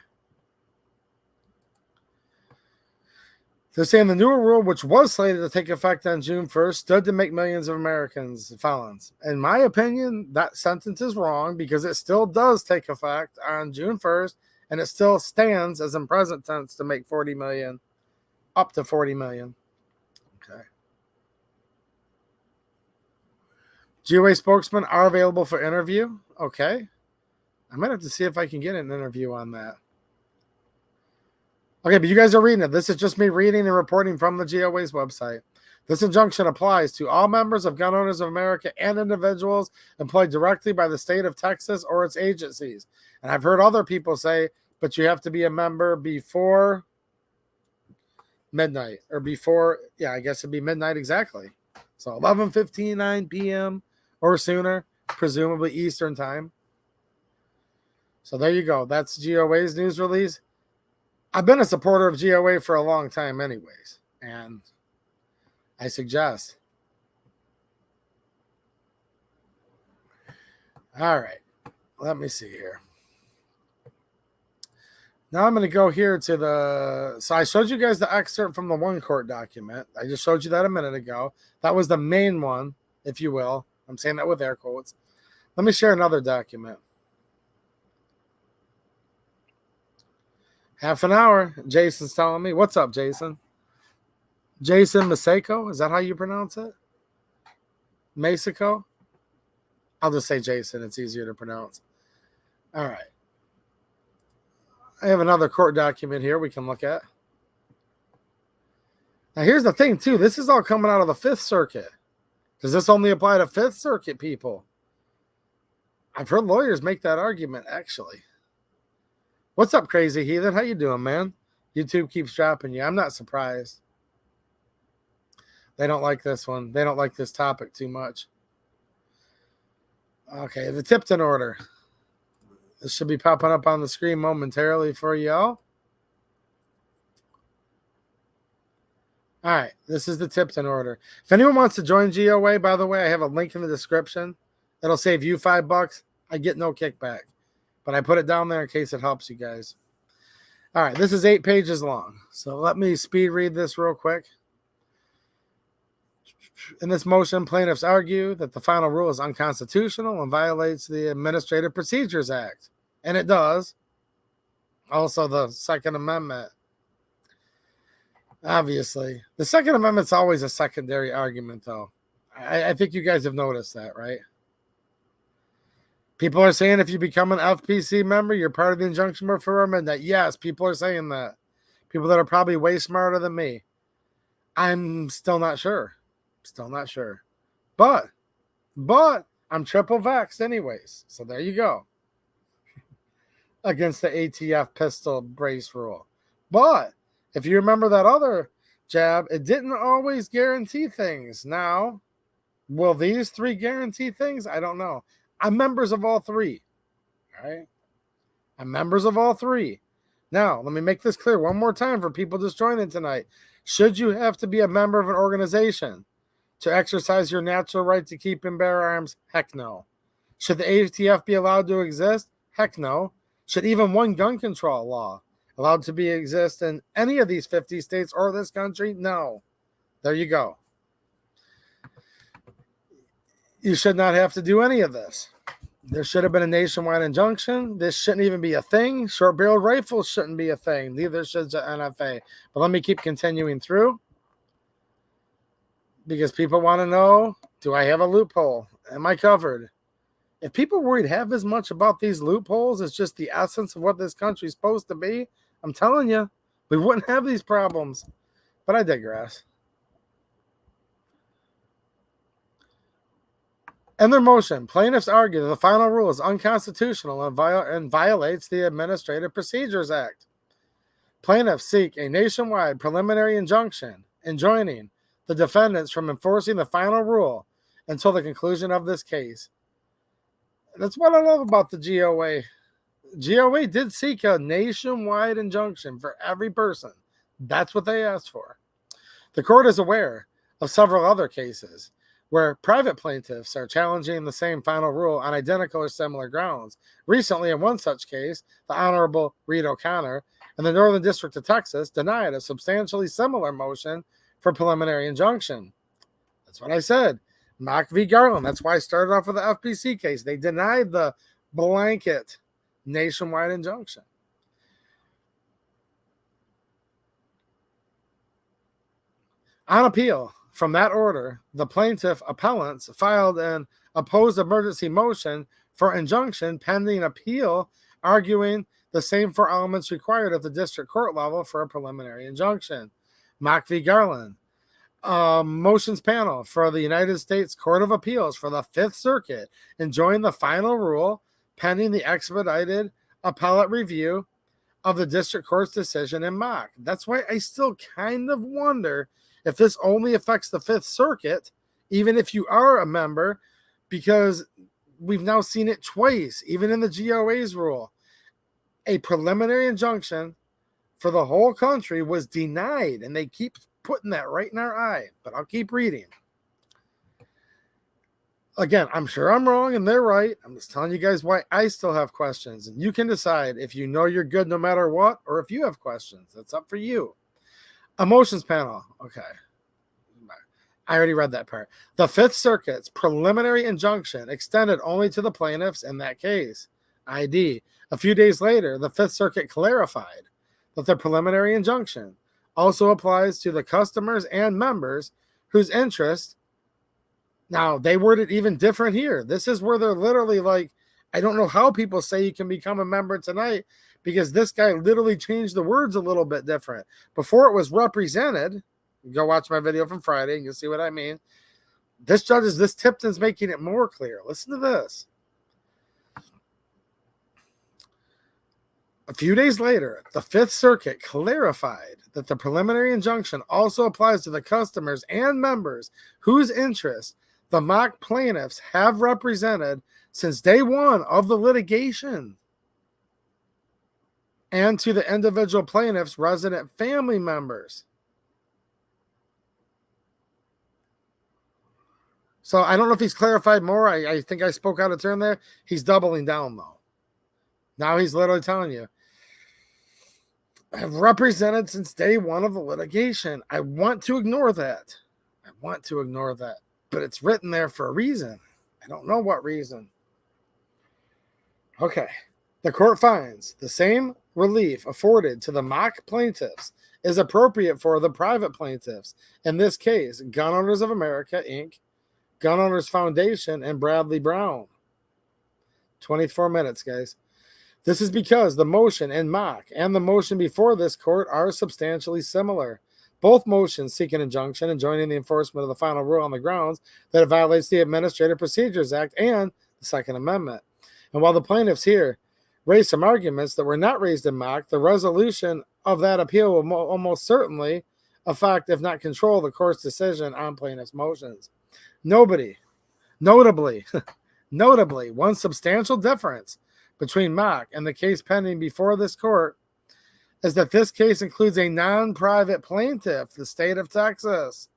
A: They're saying the newer rule, which was slated to take effect on June 1st, stood to make millions of Americans felons. In my opinion, that sentence is wrong because it still does take effect on June 1st, and it still stands as in present tense to make 40 million, up to 40 million. Okay. GOA spokesmen are available for interview. Okay. I might have to see if I can get an interview on that. Okay, but you guys are reading it. This is just me reading and reporting from the GOA's website. This injunction applies to all members of Gun Owners of America and individuals employed directly by the state of Texas or its agencies. And I've heard other people say, but you have to be a member before midnight or before, yeah, I guess it'd be midnight exactly. So 11:59 p.m. or sooner, presumably Eastern time. So there you go. That's GOA's news release. I've been a supporter of GOA for a long time anyways, and I suggest All right. Let me see here. Now I'm going to go here to the. So I showed you guys the excerpt from the one court document. I just showed you that a minute ago. That was the main one, if you will. I'm saying that with air quotes. Let me share another document. Half an hour. Jason's telling me. What's up, Jason? Jason Maseko? Is that how you pronounce it? Mexico? I'll just say Jason. It's easier to pronounce. All right. I have another court document here we can look at. Now, here's the thing, too. This is all coming out of the Fifth Circuit. Does this only apply to Fifth Circuit people? I've heard lawyers make that argument, actually. What's up, Crazy Heathen? How you doing, man? YouTube keeps dropping you. I'm not surprised. They don't like this one. They don't like this topic too much. Okay, the Tipton order. This should be popping up on the screen momentarily for y'all. All right, this is the Tipton order. If anyone wants to join GOA, by the way, I have a link in the description. It'll save you $5. I get no kickback, but I put it down there in case it helps you guys. All right, this is 8 pages long, so let me speed read this real quick. In this motion, plaintiffs argue that the final rule is unconstitutional and violates the Administrative Procedures Act. And it does. Also, the Second Amendment. Obviously. The Second Amendment's always a secondary argument, though. I think you guys have noticed that, right? People are saying if you become an FPC member, you're part of the injunction reform, and that, yes, people are saying that. People that are probably way smarter than me. I'm still not sure. Still not sure. But I'm triple vaxxed anyways. So there you go. Against the ATF pistol brace rule. But if you remember that other jab, it didn't always guarantee things. Now, will these 3 guarantee things? I don't know. I'm members of all 3. All right? I'm members of all 3. Now, let me make this clear one more time for people just joining tonight. Should you have to be a member of an organization to exercise your natural right to keep and bear arms? Heck no. Should the ATF be allowed to exist? Heck no. Should even one gun control law allowed to exist in any of these 50 states or this country? No. There you go. You should not have to do any of this. There should have been a nationwide injunction. This shouldn't even be a thing. Short-barreled rifles shouldn't be a thing. Neither should the NFA. But let me keep continuing through, because people want to know, do I have a loophole? Am I covered? If people worried half as much about these loopholes as just the essence of what this country's supposed to be, I'm telling you, we wouldn't have these problems. But I digress. In their motion, plaintiffs argue that the final rule is unconstitutional and violates the Administrative Procedures Act. Plaintiffs seek a nationwide preliminary injunction enjoining the defendants from enforcing the final rule until the conclusion of this case. That's what I love about the GOA. GOA did seek a nationwide injunction for every person. That's what they asked for. The court is aware of several other cases where private plaintiffs are challenging the same final rule on identical or similar grounds. Recently, in one such case, the Honorable Reed O'Connor in the Northern District of Texas denied a substantially similar motion for preliminary injunction. That's what I said. Mock v. Garland. That's why I started off with the FPC case. They denied the blanket nationwide injunction. On appeal from that order, the plaintiff appellants filed an opposed emergency motion for injunction pending appeal, arguing the same 4 elements required at the district court level for a preliminary injunction. Mock v. Garland. Motions panel for the United States Court of Appeals for the Fifth Circuit enjoined the final rule pending the expedited appellate review of the district court's decision in Mock. That's why I still kind of wonder if this only affects the Fifth Circuit, even if you are a member, because we've now seen it twice, even in the GOA's rule. A preliminary injunction for the whole country was denied, and they keep putting that right in our eye, but I'll keep reading. Again, I'm sure I'm wrong and they're right. I'm just telling you guys why I still have questions. And you can decide if you know you're good no matter what, or if you have questions. That's up for you. Emotions panel. Okay. I already read that part. The Fifth Circuit's preliminary injunction extended only to the plaintiffs in that case. ID. A few days later, the Fifth Circuit clarified that the preliminary injunction also applies to the customers and members whose interest. Now, they worded even different here. This is where they're literally like, I don't know how people say you can become a member tonight, because this guy literally changed the words a little bit different. Before it was represented. Go watch my video from Friday and you'll see what I mean. This Tipton's making it more clear. Listen to this. A few days later, the Fifth Circuit clarified that the preliminary injunction also applies to the customers and members whose interests the mock plaintiffs have represented since day one of the litigation, and to the individual plaintiffs' resident family members. So I don't know if he's clarified more. I think I spoke out of turn there. He's doubling down, though. Now he's literally telling you, have represented since day one of the litigation. I want to ignore that. But it's written there for a reason. I don't know what reason. Okay. The court finds the same relief afforded to the mock plaintiffs is appropriate for the private plaintiffs. In this case, Gun Owners of America, Inc., Gun Owners Foundation, and Bradley Brown. 24 minutes, guys. This is because the motion in mock and the motion before this court are substantially similar. Both motions seek an injunction enjoining the enforcement of the final rule on the grounds that it violates the Administrative Procedures Act and the Second Amendment. And while the plaintiffs here raised some arguments that were not raised in mock, the resolution of that appeal will almost certainly affect, if not control, the court's decision on plaintiffs' motions. Notably, one substantial difference between mock and the case pending before this court is that this case includes a non-private plaintiff, the state of Texas.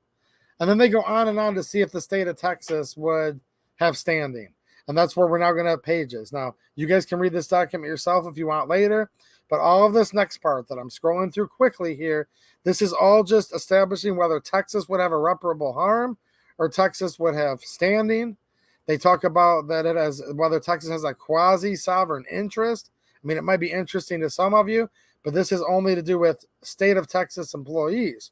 A: And then they go on to see if the state of Texas would have standing. And that's where we're now going to have pages. Now, you guys can read this document yourself if you want later, but all of this next part that I'm scrolling through quickly here, this is all just establishing whether Texas would have irreparable harm or Texas would have standing. They talk about that it has, whether Texas has a quasi-sovereign interest. I mean, it might be interesting to some of you, but this is only to do with state of Texas employees.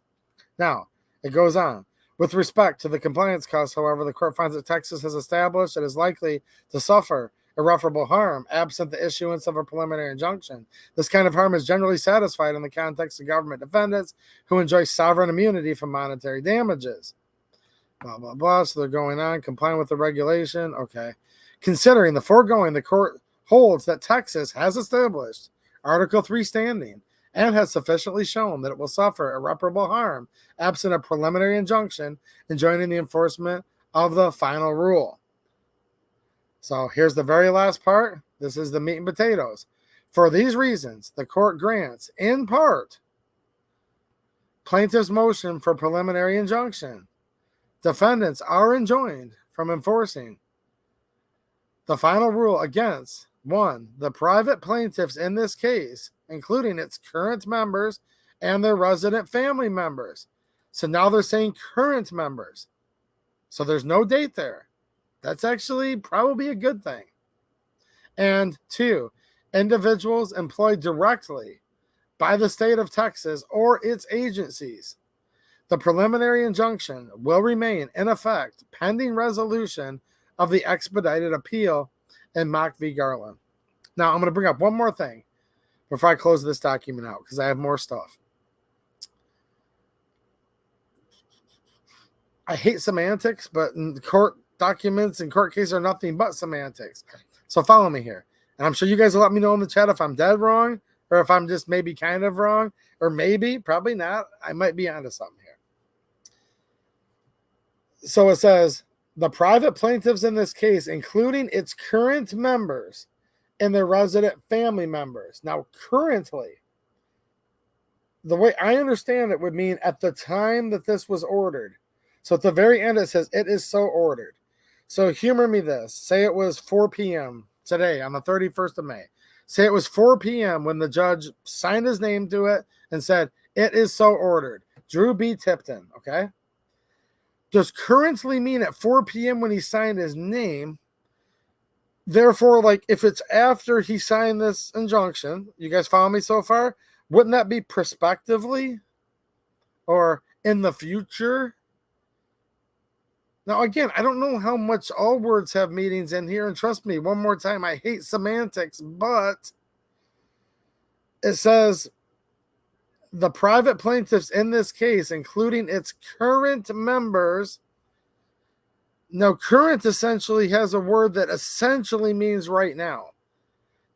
A: Now, it goes on. With respect to the compliance costs, however, the court finds that Texas has established it is likely to suffer irreparable harm absent the issuance of a preliminary injunction. This kind of harm is generally satisfied in the context of government defendants who enjoy sovereign immunity from monetary damages. Blah, blah, blah. So they're going on, complying with the regulation. Okay. Considering the foregoing, the court holds that Texas has established Article 3 standing and has sufficiently shown that it will suffer irreparable harm absent a preliminary injunction enjoining the enforcement of the final rule. So here's the very last part. This is the meat and potatoes. For these reasons, the court grants, in part, plaintiff's motion for preliminary injunction. Defendants are enjoined from enforcing the final rule against, 1, the private plaintiffs in this case, including its current members and their resident family members. So now they're saying current members. So there's no date there. That's actually probably a good thing. And 2, individuals employed directly by the state of Texas or its agencies. The preliminary injunction will remain in effect pending resolution of the expedited appeal in Mock v. Garland. Now, I'm going to bring up one more thing before I close this document out because I have more stuff. I hate semantics, but court documents and court cases are nothing but semantics. So follow me here. And I'm sure you guys will let me know in the chat if I'm dead wrong or if I'm just maybe kind of wrong or maybe, probably not. I might be onto something here. So it says, the private plaintiffs in this case, including its current members and their resident family members. Now, currently, the way I understand it would mean at the time that this was ordered. So at the very end, it says it is so ordered. So humor me this. Say it was 4 p.m. today on the 31st of May. Say it was 4 p.m. when the judge signed his name to it and said, it is so ordered. Drew B. Tipton, okay? Does currently mean at 4 p.m. when he signed his name? Therefore, like, if it's after he signed this injunction, you guys follow me so far? Wouldn't that be prospectively? Or in the future? Now, again, I don't know how much all words have meanings in here. And trust me, one more time, I hate semantics, but it says the private plaintiffs in this case, including its current members. Now, current essentially has a word that essentially means right now.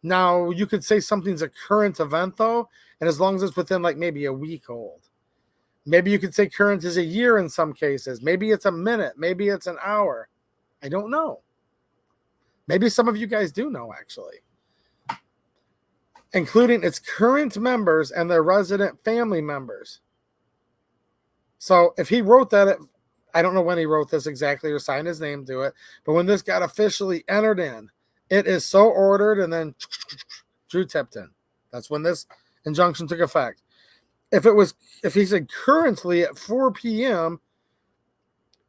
A: Now, you could say something's a current event, though, and as long as it's within like maybe a week old. Maybe you could say current is a year in some cases. Maybe it's a minute. Maybe it's an hour. I don't know. Maybe some of you guys do know, actually. Including its current members and their resident family members. So if he wrote that, I don't know when he wrote this exactly or signed his name to it, but when this got officially entered in, it is so ordered, and then Drew Tipton. That's when this injunction took effect. If he said currently at 4 p.m.,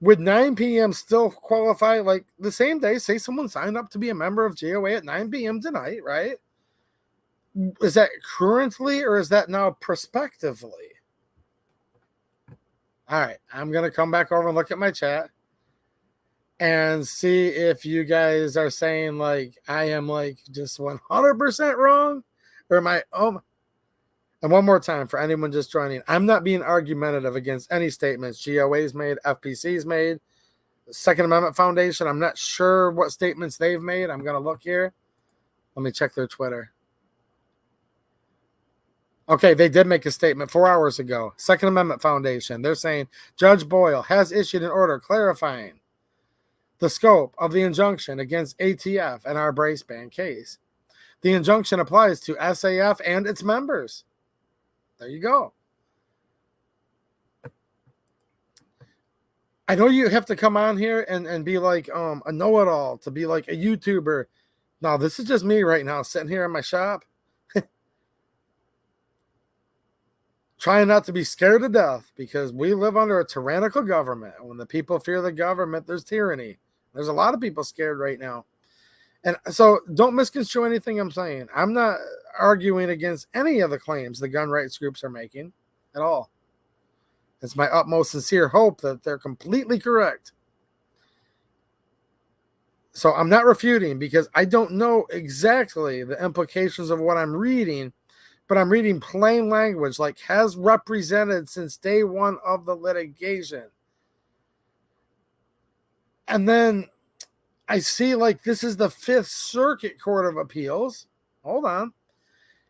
A: would 9 p.m. still qualify? Like the same day, say someone signed up to be a member of GOA at 9 p.m. tonight, right? Is that currently or is that now prospectively? All right, I'm going to come back over and look at my chat and see if you guys are saying like I am like just 100% wrong, or am I? And one more time for anyone just joining, I'm not being argumentative against any statements GOA's made, FPC's made, Second Amendment Foundation. I'm not sure what statements they've made. I'm going to look here. Let me check their Twitter. Okay, they did make a statement 4 hours ago. Second Amendment Foundation. They're saying Judge Boyle has issued an order clarifying the scope of the injunction against ATF and our brace ban case. The injunction applies to SAF and its members. There you go. I know you have to come on here and be like a know-it-all, to be like a YouTuber. No, this is just me right now sitting here in my shop. Trying not to be scared to death because we live under a tyrannical government. When the people fear the government, there's tyranny. There's a lot of people scared right now. And so don't misconstrue anything I'm saying. I'm not arguing against any of the claims the gun rights groups are making at all. It's my utmost sincere hope that they're completely correct. So I'm not refuting because I don't know exactly the implications of what I'm reading, but I'm reading plain language, like has represented since day one of the litigation. And then I see like this is the Fifth Circuit Court of Appeals. Hold on.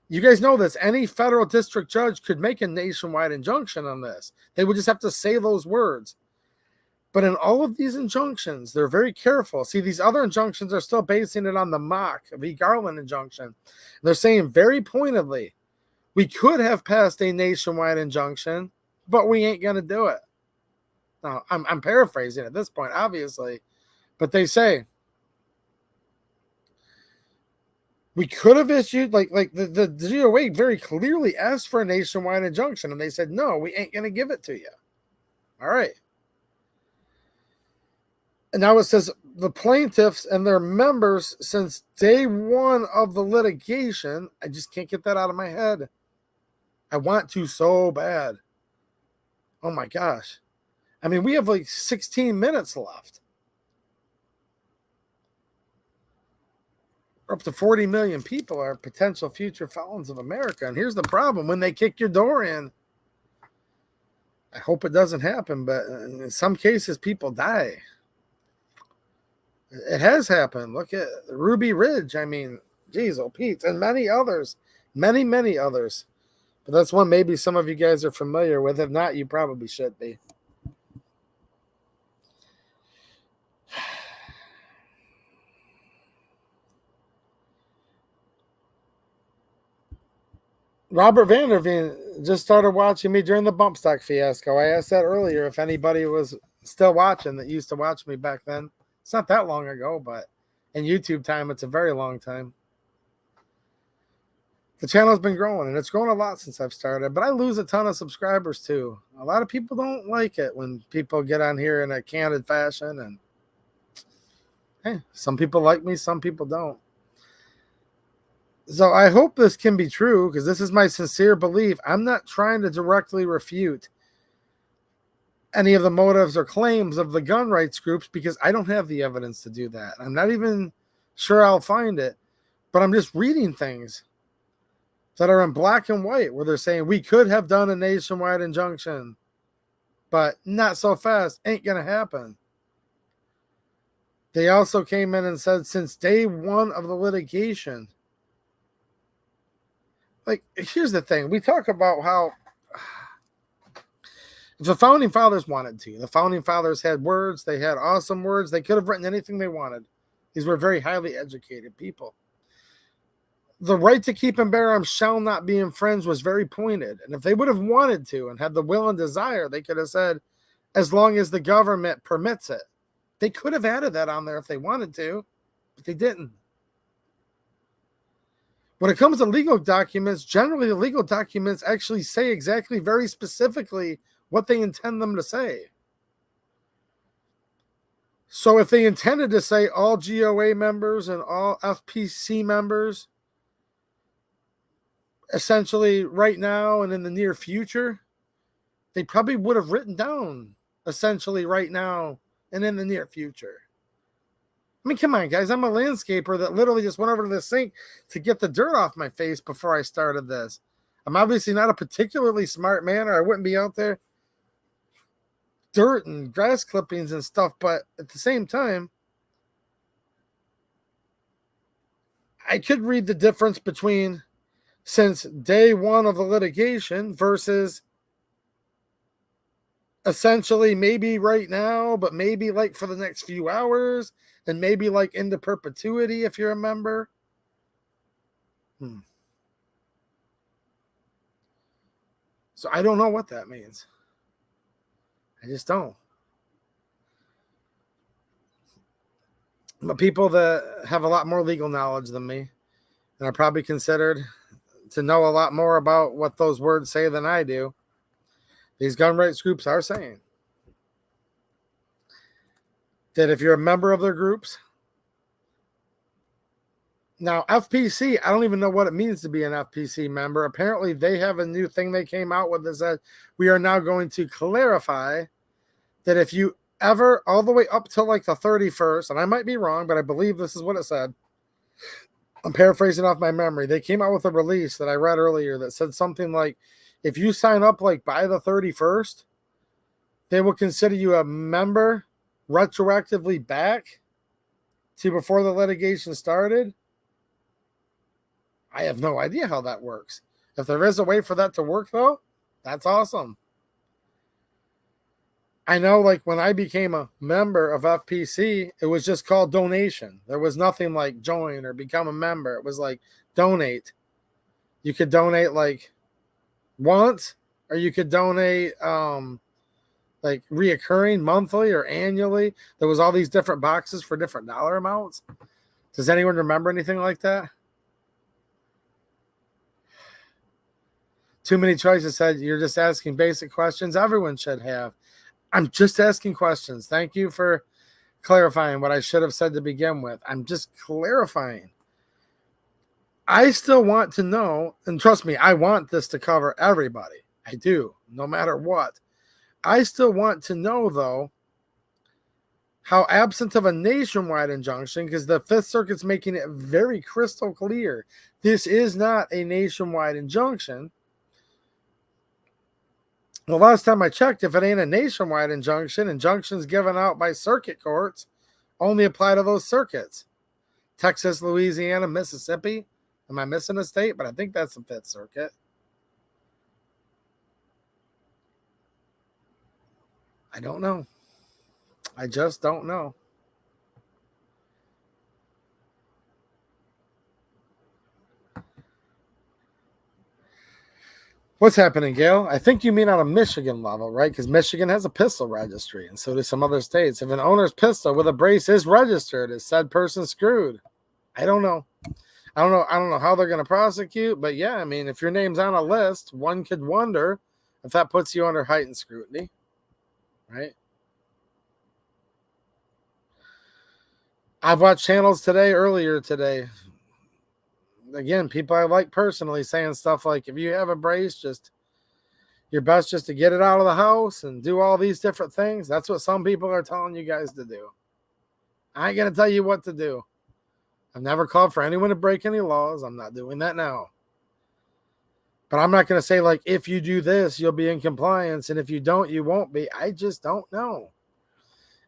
A: You guys know this. Any federal district judge could make a nationwide injunction on this. They would just have to say those words. But in all of these injunctions, they're very careful. See, these other injunctions are still basing it on the Mock v. Garland injunction. They're saying very pointedly, we could have passed a nationwide injunction, but we ain't going to do it. Now, I'm paraphrasing at this point, obviously. But they say, we could have issued, like the GOA very clearly asked for a nationwide injunction, and they said, no, we ain't going to give it to you. All right. And now it says, the plaintiffs and their members since day one of the litigation, I just can't get that out of my head. I want to so bad. Oh my gosh. I mean, we have like 16 minutes left. Up to 40 million people are potential future felons of America. And here's the problem. When they kick your door in, I hope it doesn't happen, but in some cases, people die. It has happened. Look at Ruby Ridge. I mean, geez, oh Pete, and many others. Many, many others. But that's one maybe some of you guys are familiar with. If not, you probably should be. Robert Vanderveen just started watching me during the bump stock fiasco. I asked that earlier if anybody was still watching that used to watch me back then. It's not that long ago, but in YouTube time, it's a very long time. The channel's been growing, and it's grown a lot since I've started, but I lose a ton of subscribers too. A lot of people don't like it when people get on here in a candid fashion, and hey, some people like me, some people don't. So I hope this can be true, because this is my sincere belief. I'm not trying to directly refute any of the motives or claims of the gun rights groups, because I don't have the evidence to do that. I'm not even sure I'll find it, but I'm just reading things that are in black and white where they're saying we could have done a nationwide injunction, but not so fast, ain't gonna happen. They also came in and said since day one of the litigation, like, here's the thing. We talk about how if the founding fathers wanted to, the founding fathers had words, they had awesome words, they could have written anything they wanted. These were very highly educated people. The right to keep and bear arms shall not be infringed was very pointed. And if they would have wanted to and had the will and desire, they could have said, as long as the government permits it. They could have added that on there if they wanted to, but they didn't. When it comes to legal documents, generally the legal documents actually say exactly, very specifically, what they intend them to say. So if they intended to say all GOA members and all FPC members, essentially right now and in the near future, they probably would have written down essentially right now and in the near future. I mean, come on, guys. I'm a landscaper that literally just went over to the sink to get the dirt off my face before I started this. I'm obviously not a particularly smart man, or I wouldn't be out there dirt and grass clippings and stuff, but at the same time, I could read the difference between since day one of the litigation versus essentially maybe right now, but maybe like for the next few hours, and maybe like into perpetuity if you're a member. So I don't know what that means. I just don't. But people that have a lot more legal knowledge than me and are probably considered to know a lot more about what those words say than I do, these gun rights groups are saying that if you're a member of their groups, now FPC, I don't even know what it means to be an FPC member. Apparently they have a new thing they came out with that said we are now going to clarify that if you ever, all the way up till like the 31st, and I might be wrong, but I believe this is what it said. I'm paraphrasing off my memory. They came out with a release that I read earlier that said something like, if you sign up like by the 31st, they will consider you a member retroactively back to before the litigation started. I have no idea how that works. If there is a way for that to work, though, that's awesome. I know, like, when I became a member of FPC, it was just called donation. There was nothing like join or become a member. It was like donate. You could donate like once, or you could donate like reoccurring monthly or annually. There was all these different boxes for different dollar amounts. Does anyone remember anything like that? Too many choices said you're just asking basic questions everyone should have. I'm just asking questions. Thank you for clarifying what I should have said to begin with. I'm just clarifying. I still want to know, and trust me, I want this to cover everybody. I do, no matter what. I still want to know, though, how absent of a nationwide injunction, because the Fifth Circuit's making it very crystal clear, this is not a nationwide injunction. The last time I checked, if it ain't a nationwide injunction, injunctions given out by circuit courts only apply to those circuits. Texas, Louisiana, Mississippi. Am I missing a state? But I think that's the Fifth Circuit. I don't know. I just don't know. What's happening, Gail? I think you mean on a Michigan level, right? Because Michigan has a pistol registry, and so do some other states. If an owner's pistol with a brace is registered, is said person screwed? I don't know. I don't know how they're going to prosecute, but yeah, I mean, if your name's on a list, one could wonder if that puts you under heightened scrutiny, right? I've watched channels earlier today. Again, people I like personally saying stuff like, if you have a brace, just your best just to get it out of the house and do all these different things. That's what some people are telling you guys to do. I ain't going to tell you what to do. I've never called for anyone to break any laws. I'm not doing that now. But I'm not going to say, like, if you do this, you'll be in compliance, and if you don't, you won't be. I just don't know.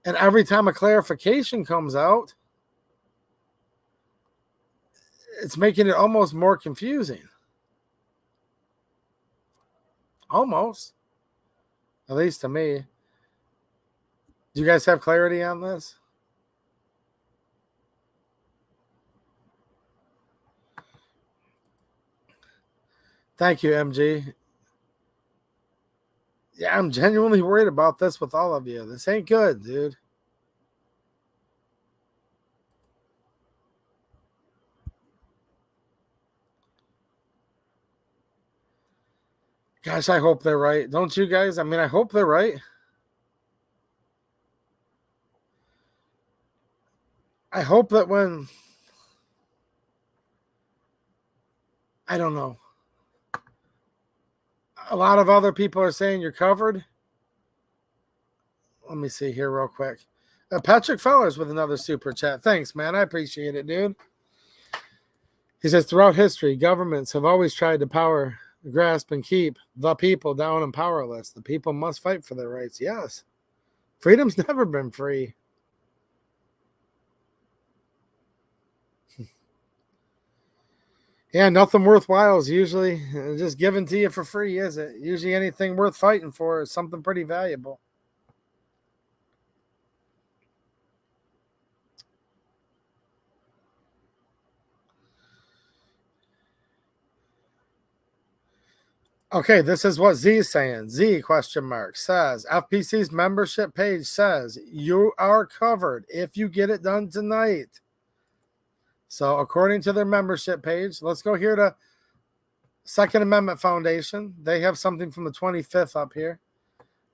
A: And every time a clarification comes out, it's making it almost more confusing. Almost. At least to me. Do you guys have clarity on this? Thank you, MG. Yeah, I'm genuinely worried about this with all of you. This ain't good, dude. Gosh, I hope they're right. Don't you guys? I mean, I hope they're right. I hope that when, I don't know, a lot of other people are saying you're covered. Let me see here real quick. Patrick Fellers with another super chat. Thanks, man. I appreciate it, dude. He says, throughout history, governments have always tried to power, grasp, and keep the people down and powerless. The people must fight for their rights. Yes. Freedom's never been free. Yeah, nothing worthwhile is usually just given to you for free, is it? Usually anything worth fighting for is something pretty valuable. Okay, this is what Z is saying. Z question mark says FPC's membership page says you are covered if you get it done tonight. So according to their membership page, let's go here to Second Amendment Foundation. They have something from the 25th up here.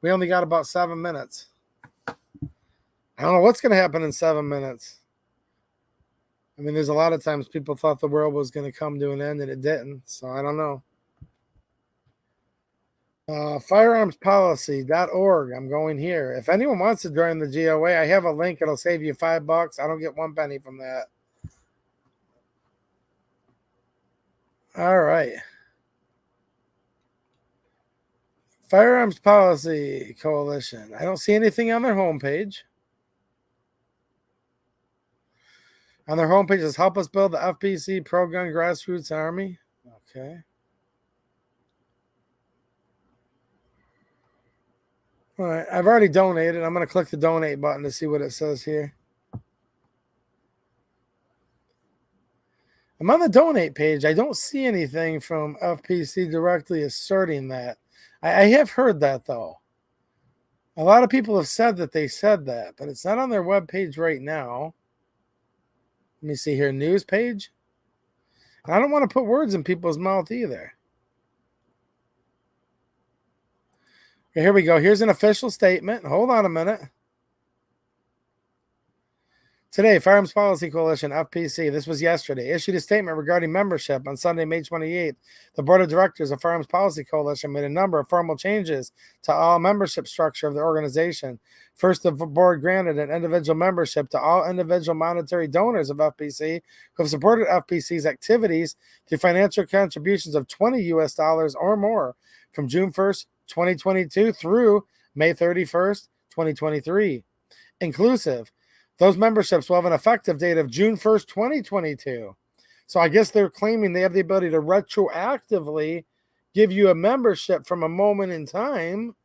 A: We only got about 7 minutes. I don't know what's going to happen in 7 minutes. I mean, there's a lot of times people thought the world was going to come to an end and it didn't. So I don't know. Firearmspolicy.org. I'm going here. If anyone wants to join the GOA, I have a link. It'll save you $5. I don't get 1 penny from that. All right. Firearms Policy Coalition. I don't see anything on their homepage. On their homepage, it says help us build the FPC pro-gun grassroots army. Okay. All right. I've already donated. I'm going to click the donate button to see what it says here. I'm on the donate page. I don't see anything from FPC directly asserting that. I have heard that, though. A lot of people have said that they said that, but it's not on their webpage right now. Let me see here. News page. I don't want to put words in people's mouth either. Okay, here we go. Here's an official statement. Hold on a minute. Today, Firearms Policy Coalition, FPC, this was yesterday, issued a statement regarding membership on Sunday, May 28th. The Board of Directors of Firearms Policy Coalition made a number of formal changes to all membership structure of the organization. First, the board granted an individual membership to all individual monetary donors of FPC who have supported FPC's activities through financial contributions of $20 US or more from June 1st, 2022 through May 31st, 2023, inclusive. Those memberships will have an effective date of June 1st, 2022. So I guess they're claiming they have the ability to retroactively give you a membership from a moment in time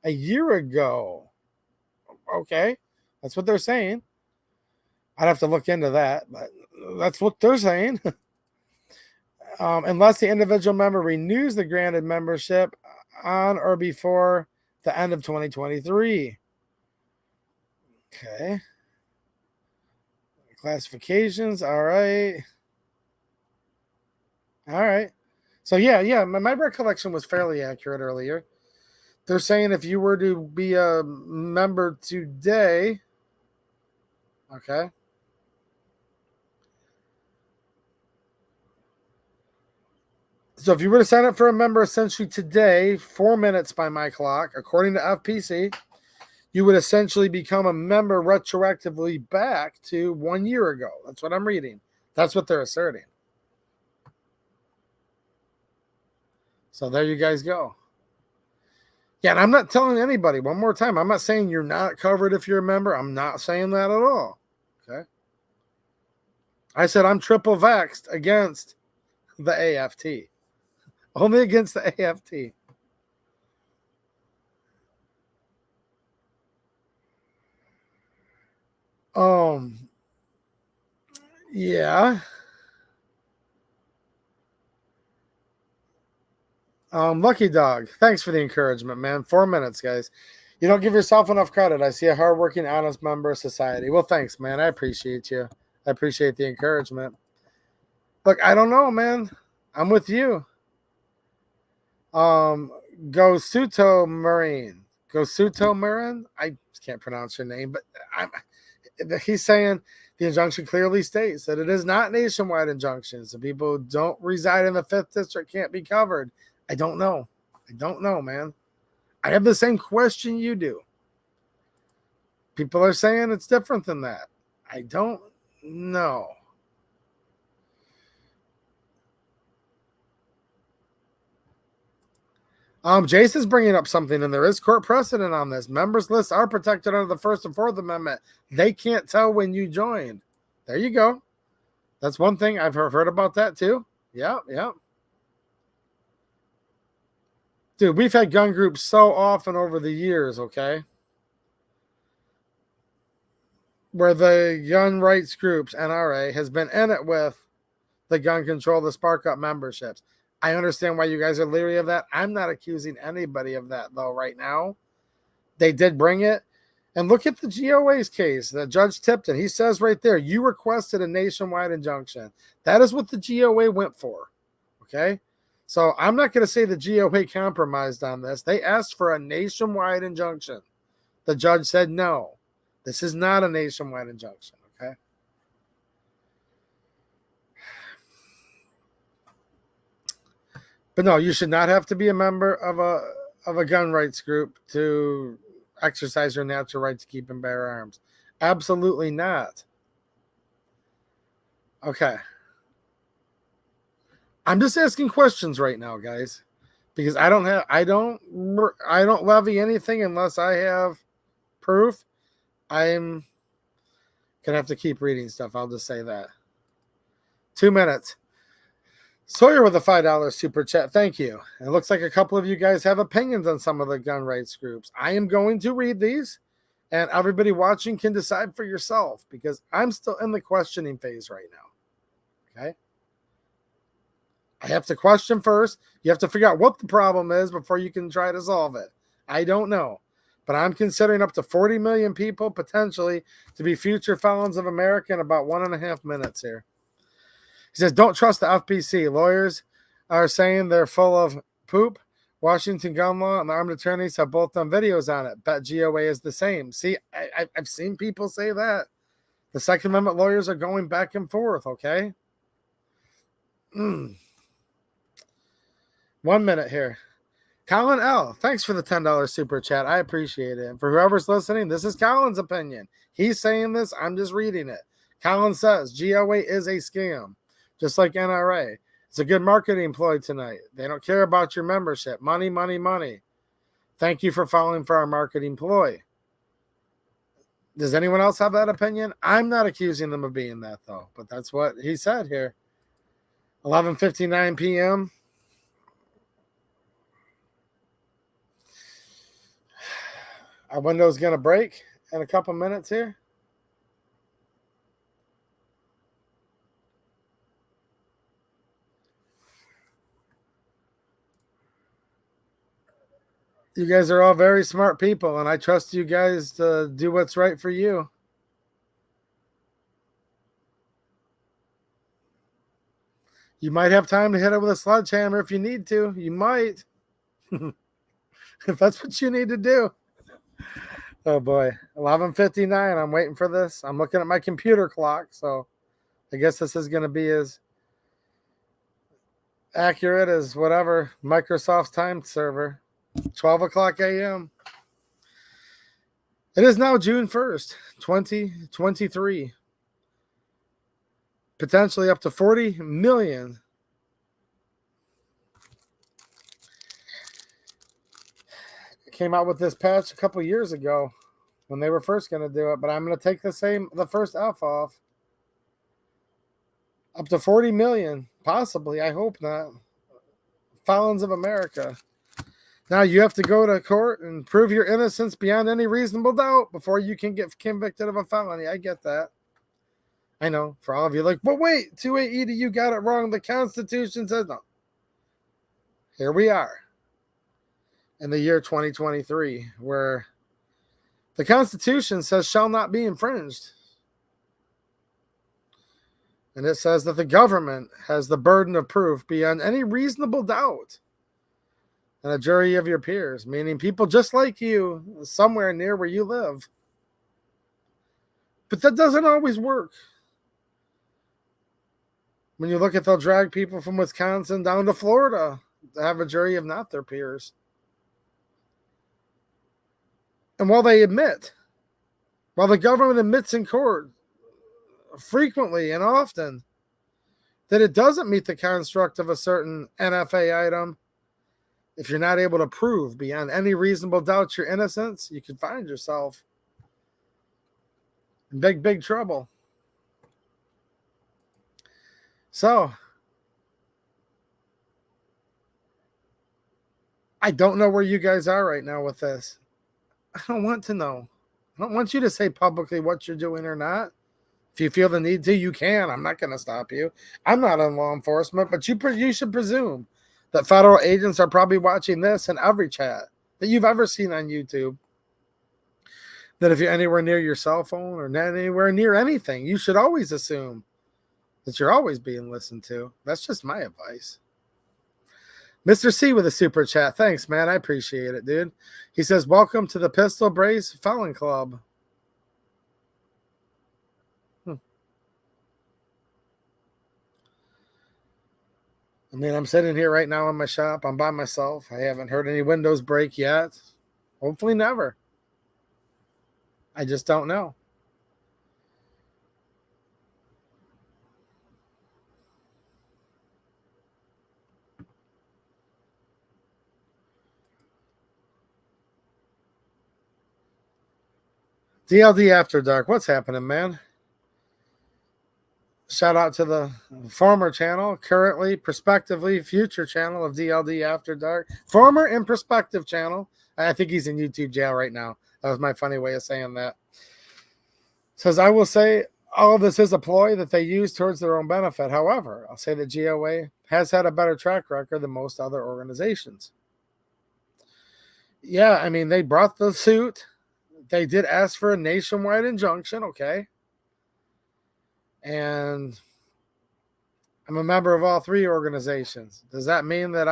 A: a year ago. Okay, that's what they're saying. I'd have to look into that, but that's what they're saying. unless the individual member renews the granted membership on or before the end of 2023. Okay. Classifications. All right. All right. So yeah, my recollection was fairly accurate earlier. They're saying if you were to be a member today, okay. So if you were to sign up for a member essentially today, 4 minutes by my clock, according to FPC, you would essentially become a member retroactively back to 1 year ago. That's what I'm reading. That's what they're asserting. So there you guys go. Yeah, and I'm not telling anybody, one more time, I'm not saying you're not covered if you're a member. I'm not saying that at all. Okay. I said I'm triple vaxxed against the AFT. Only against the AFT. Yeah. Lucky Dog, thanks for the encouragement, man. 4 minutes, guys. You don't give yourself enough credit. I see a hardworking, honest member of society. Well, thanks, man. I appreciate you. I appreciate the encouragement. Look, I don't know, man. I'm with you. Gosuto Marine. Gosuto Marin? I can't pronounce your name, but he's saying the injunction clearly states that it is not nationwide injunctions. The people who don't reside in the 5th district can't be covered. I don't know. I don't know, man. I have the same question you do. People are saying it's different than that. I don't know. Jace is bringing up something, and there is court precedent on this. Members lists are protected under the First and Fourth Amendment. They can't tell when you joined. There you go. That's one thing I've heard about that too. Yeah. Dude, we've had gun groups so often over the years, okay? Where the gun rights groups, NRA, has been in it with the gun control, the spark up memberships. I understand why you guys are leery of that. I'm not accusing anybody of that, though, right now. They did bring it. And look at the GOA's case, the Judge Tipton. He says right there, you requested a nationwide injunction. That is what the GOA went for, okay? So I'm not going to say the GOA compromised on this. They asked for a nationwide injunction. The judge said no. This is not a nationwide injunction, okay? But no, you should not have to be a member of a gun rights group to exercise your natural right to keep and bear arms. Absolutely not. Okay. I'm just asking questions right now, guys, because I don't levy anything unless I have proof. I'm gonna have to keep reading stuff. I'll just say that. 2 minutes. Sawyer with a $5 super chat. Thank you. It looks like a couple of you guys have opinions on some of the gun rights groups. I am going to read these, and everybody watching can decide for yourself because I'm still in the questioning phase right now. Okay. I have to question first. You have to figure out what the problem is before you can try to solve it. I don't know. But I'm considering up to 40 million people potentially to be future felons of America in about 1.5 minutes here. He says, don't trust the FPC. Lawyers are saying they're full of poop. Washington gun law and the armed attorneys have both done videos on it. Bet GOA is the same. See, I've seen people say that. The Second Amendment lawyers are going back and forth, okay? 1 minute here. Colin L., thanks for the $10 super chat. I appreciate it. And for whoever's listening, this is Colin's opinion. He's saying this. I'm just reading it. Colin says GOA is a scam, just like NRA. It's a good marketing ploy tonight. They don't care about your membership. Money, money, money. Thank you for falling for our marketing ploy. Does anyone else have that opinion? I'm not accusing them of being that, though. But that's what he said here. 11:59 p.m. Our window's going to break in a couple minutes here. You guys are all very smart people, and I trust you guys to do what's right for you. You might have time to hit it with a sledgehammer if you need to. You might. If that's what you need to do. Oh boy, 11:59. I'm waiting for this. I'm looking at my computer clock, so I guess this is going to be as accurate as whatever Microsoft's time server. 12 o'clock a.m. It is now June 1st, 2023. Potentially up to 40 million. Came out with this patch a couple years ago when they were first going to do it, but I'm going to take the first F off. Up to 40 million, possibly, I hope not. Felons of America. Now you have to go to court and prove your innocence beyond any reasonable doubt before you can get convicted of a felony. I get that. I know, for all of you, like, but wait, 280, you got it wrong. The Constitution says no. Here we are in the year 2023, where the Constitution says shall not be infringed. And it says that the government has the burden of proof beyond any reasonable doubt. And a jury of your peers, meaning people just like you, somewhere near where you live. But that doesn't always work. When you look at, they'll drag people from Wisconsin down to Florida to have a jury of not their peers. And while the government admits in court frequently and often that it doesn't meet the construct of a certain NFA item, if you're not able to prove beyond any reasonable doubt your innocence, you can find yourself in big, big trouble. So, I don't know where you guys are right now with this. I don't want to know. I don't want you to say publicly what you're doing or not. If you feel the need to, you can. I'm not going to stop you. I'm not in law enforcement, but you should presume that federal agents are probably watching this in every chat that you've ever seen on YouTube. That if you're anywhere near your cell phone or not anywhere near anything, you should always assume that you're always being listened to. That's just my advice. Mr. C with a super chat. Thanks, man. I appreciate it, dude. He says, welcome to the Pistol Brace Felon Club. I mean, I'm sitting here right now in my shop. I'm by myself. I haven't heard any windows break yet. Hopefully never. I just don't know. DLD After Dark. What's happening, man? Shout out to the former channel, currently, prospectively, future channel of DLD After Dark. Former and prospective channel. I think he's in YouTube jail right now. That was my funny way of saying that. Says, I will say all of this is a ploy that they use towards their own benefit. However, I'll say that GOA has had a better track record than most other organizations. Yeah, I mean, they brought the suit. They did ask for a nationwide injunction, okay? And I'm a member of all three organizations. Does that mean that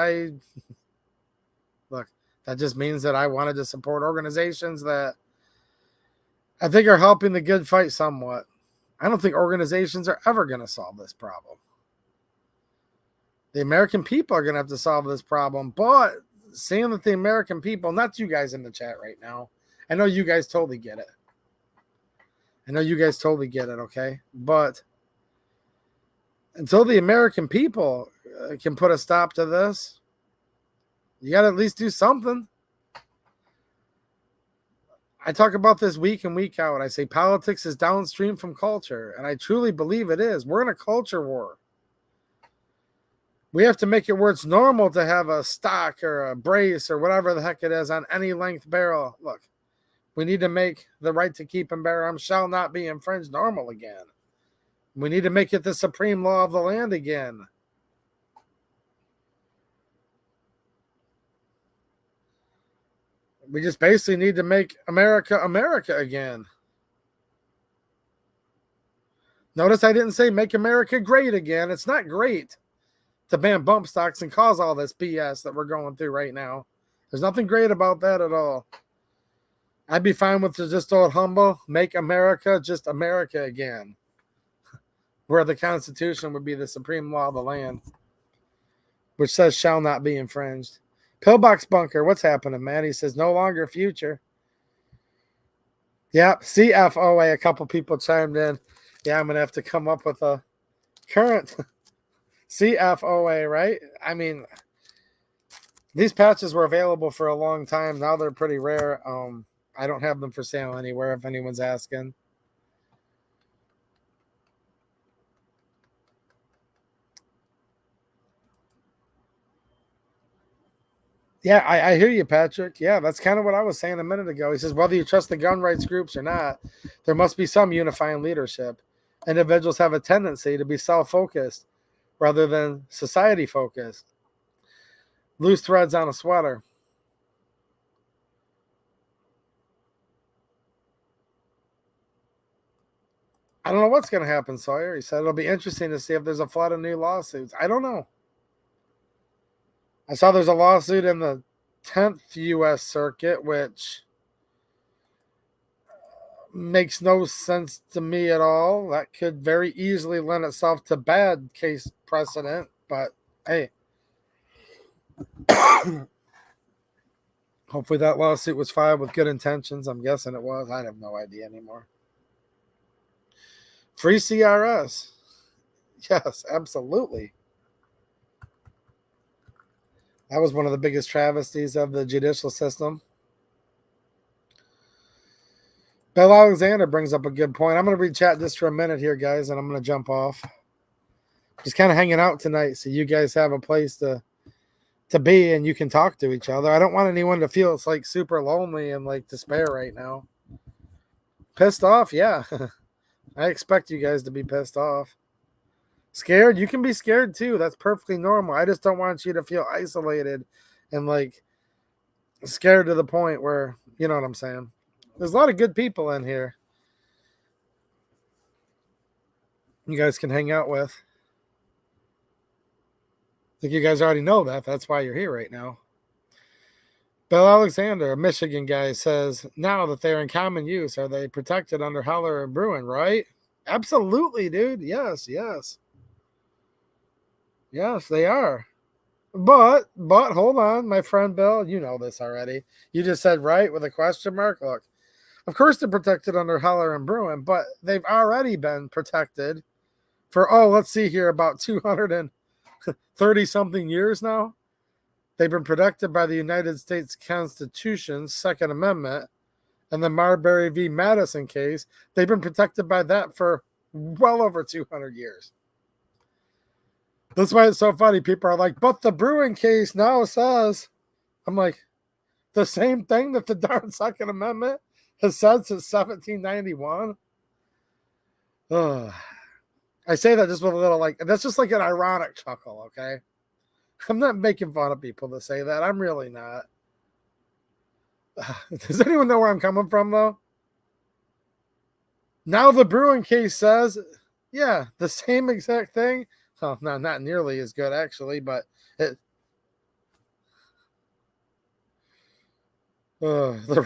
A: look, that just means that I wanted to support organizations that I think are helping the good fight somewhat. I don't think organizations are ever going to solve this problem. The American people are going to have to solve this problem, but seeing that the American people, not you guys in the chat right now, I know you guys totally get it. Okay? But until the American people can put a stop to this, you got to at least do something. I talk about this week in, week out. I say politics is downstream from culture, and I truly believe it is. We're in a culture war. We have to make it where it's normal to have a stock or a brace or whatever the heck it is on any length barrel. Look, we need to make the right to keep and bear arms shall not be infringed normal again. We need to make it the supreme law of the land again. We just basically need to make America America again. Notice I didn't say make America great again. It's not great to ban bump stocks and cause all this BS that we're going through right now. There's nothing great about that at all. I'd be fine with just old humble, make America just America again, where the Constitution would be the supreme law of the land, which says shall not be infringed. Pillbox Bunker, what's happening, man? He says no longer future. Yep, CFOA, a couple people chimed in. Yeah, I'm going to have to come up with a current CFOA, right? I mean, these patches were available for a long time. Now they're pretty rare. I don't have them for sale anywhere if anyone's asking. Yeah, I hear you, Patrick. Yeah, that's kind of what I was saying a minute ago. He says, whether you trust the gun rights groups or not, there must be some unifying leadership. Individuals have a tendency to be self-focused rather than society-focused. Loose threads on a sweater. I don't know what's going to happen, Sawyer. He said it'll be interesting to see if there's a flood of new lawsuits. I don't know. I saw there's a lawsuit in the 10th U.S. Circuit, which makes no sense to me at all. That could very easily lend itself to bad case precedent, but hey. Hopefully that lawsuit was filed with good intentions. I'm guessing it was. I have no idea anymore. Free CRS. Yes, absolutely. That was one of the biggest travesties of the judicial system. Bill Alexander brings up a good point. I'm going to read chat just for a minute here, guys, and I'm going to jump off. Just kind of hanging out tonight so you guys have a place to be and you can talk to each other. I don't want anyone to feel it's like super lonely and like despair right now. Pissed off? Yeah. I expect you guys to be pissed off. Scared? You can be scared too. That's perfectly normal. I just don't want you to feel isolated and like scared to the point where, you know what I'm saying? There's a lot of good people in here you guys can hang out with. I think you guys already know that. That's why you're here right now. Bill Alexander, a Michigan guy, says, now that they're in common use, are they protected under Heller and Bruin, right? Absolutely, dude. Yes. Yes, they are. But hold on, my friend Bill, you know this already. You just said right with a question mark. Look, of course they're protected under Heller and Bruin, but they've already been protected for, let's see here, about 230-something years now. They've been protected by the United States Constitution's Second Amendment and the Marbury v. Madison case. They've been protected by that for well over 200 years. That's why it's so funny. People are like, but the Bruin case now says, I'm like, the same thing that the darn Second Amendment has said since 1791. I say that just with a little that's just like an ironic chuckle, okay? I'm not making fun of people that say that. I'm really not. Does anyone know where I'm coming from, though? Now the Bruin case says, yeah, the same exact thing. Oh, no, not nearly as good, actually, but the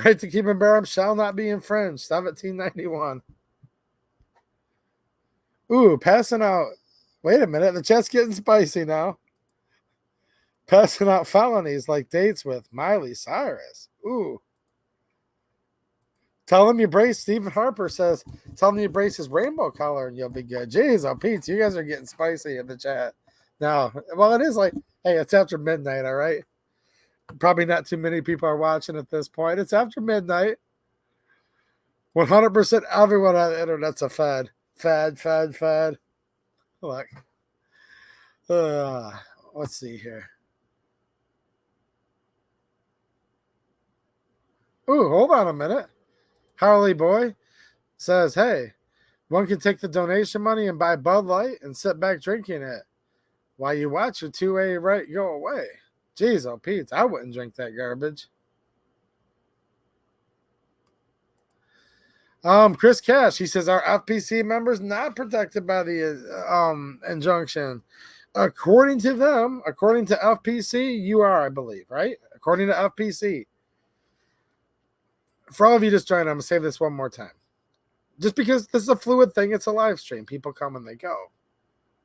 A: right to keep and bear arms shall not be infringed. 1791. Ooh, passing out. Wait a minute. The chat's getting spicy now. Passing out felonies like dates with Miley Cyrus. Ooh. Tell him you brace. Stephen Harper says, tell him you brace his rainbow color and you'll be good. Jeez, Pete, you guys are getting spicy in the chat. Now, well, it is like, hey, it's after midnight, all right? Probably not too many people are watching at this point. It's after midnight. 100% everyone on the internet's a fad. Fad. Look. Let's see here. Ooh, hold on a minute. Harley Boy says, hey, one can take the donation money and buy Bud Light and sit back drinking it while you watch your 2A right go away. Jeez, Pete, I wouldn't drink that garbage. Chris Cash, he says, are FPC members not protected by the injunction? According to them, according to FPC, you are, I believe, right? According to FPC. For all of you just joining, I'm going to say this one more time. Just because this is a fluid thing, it's a live stream. People come and they go.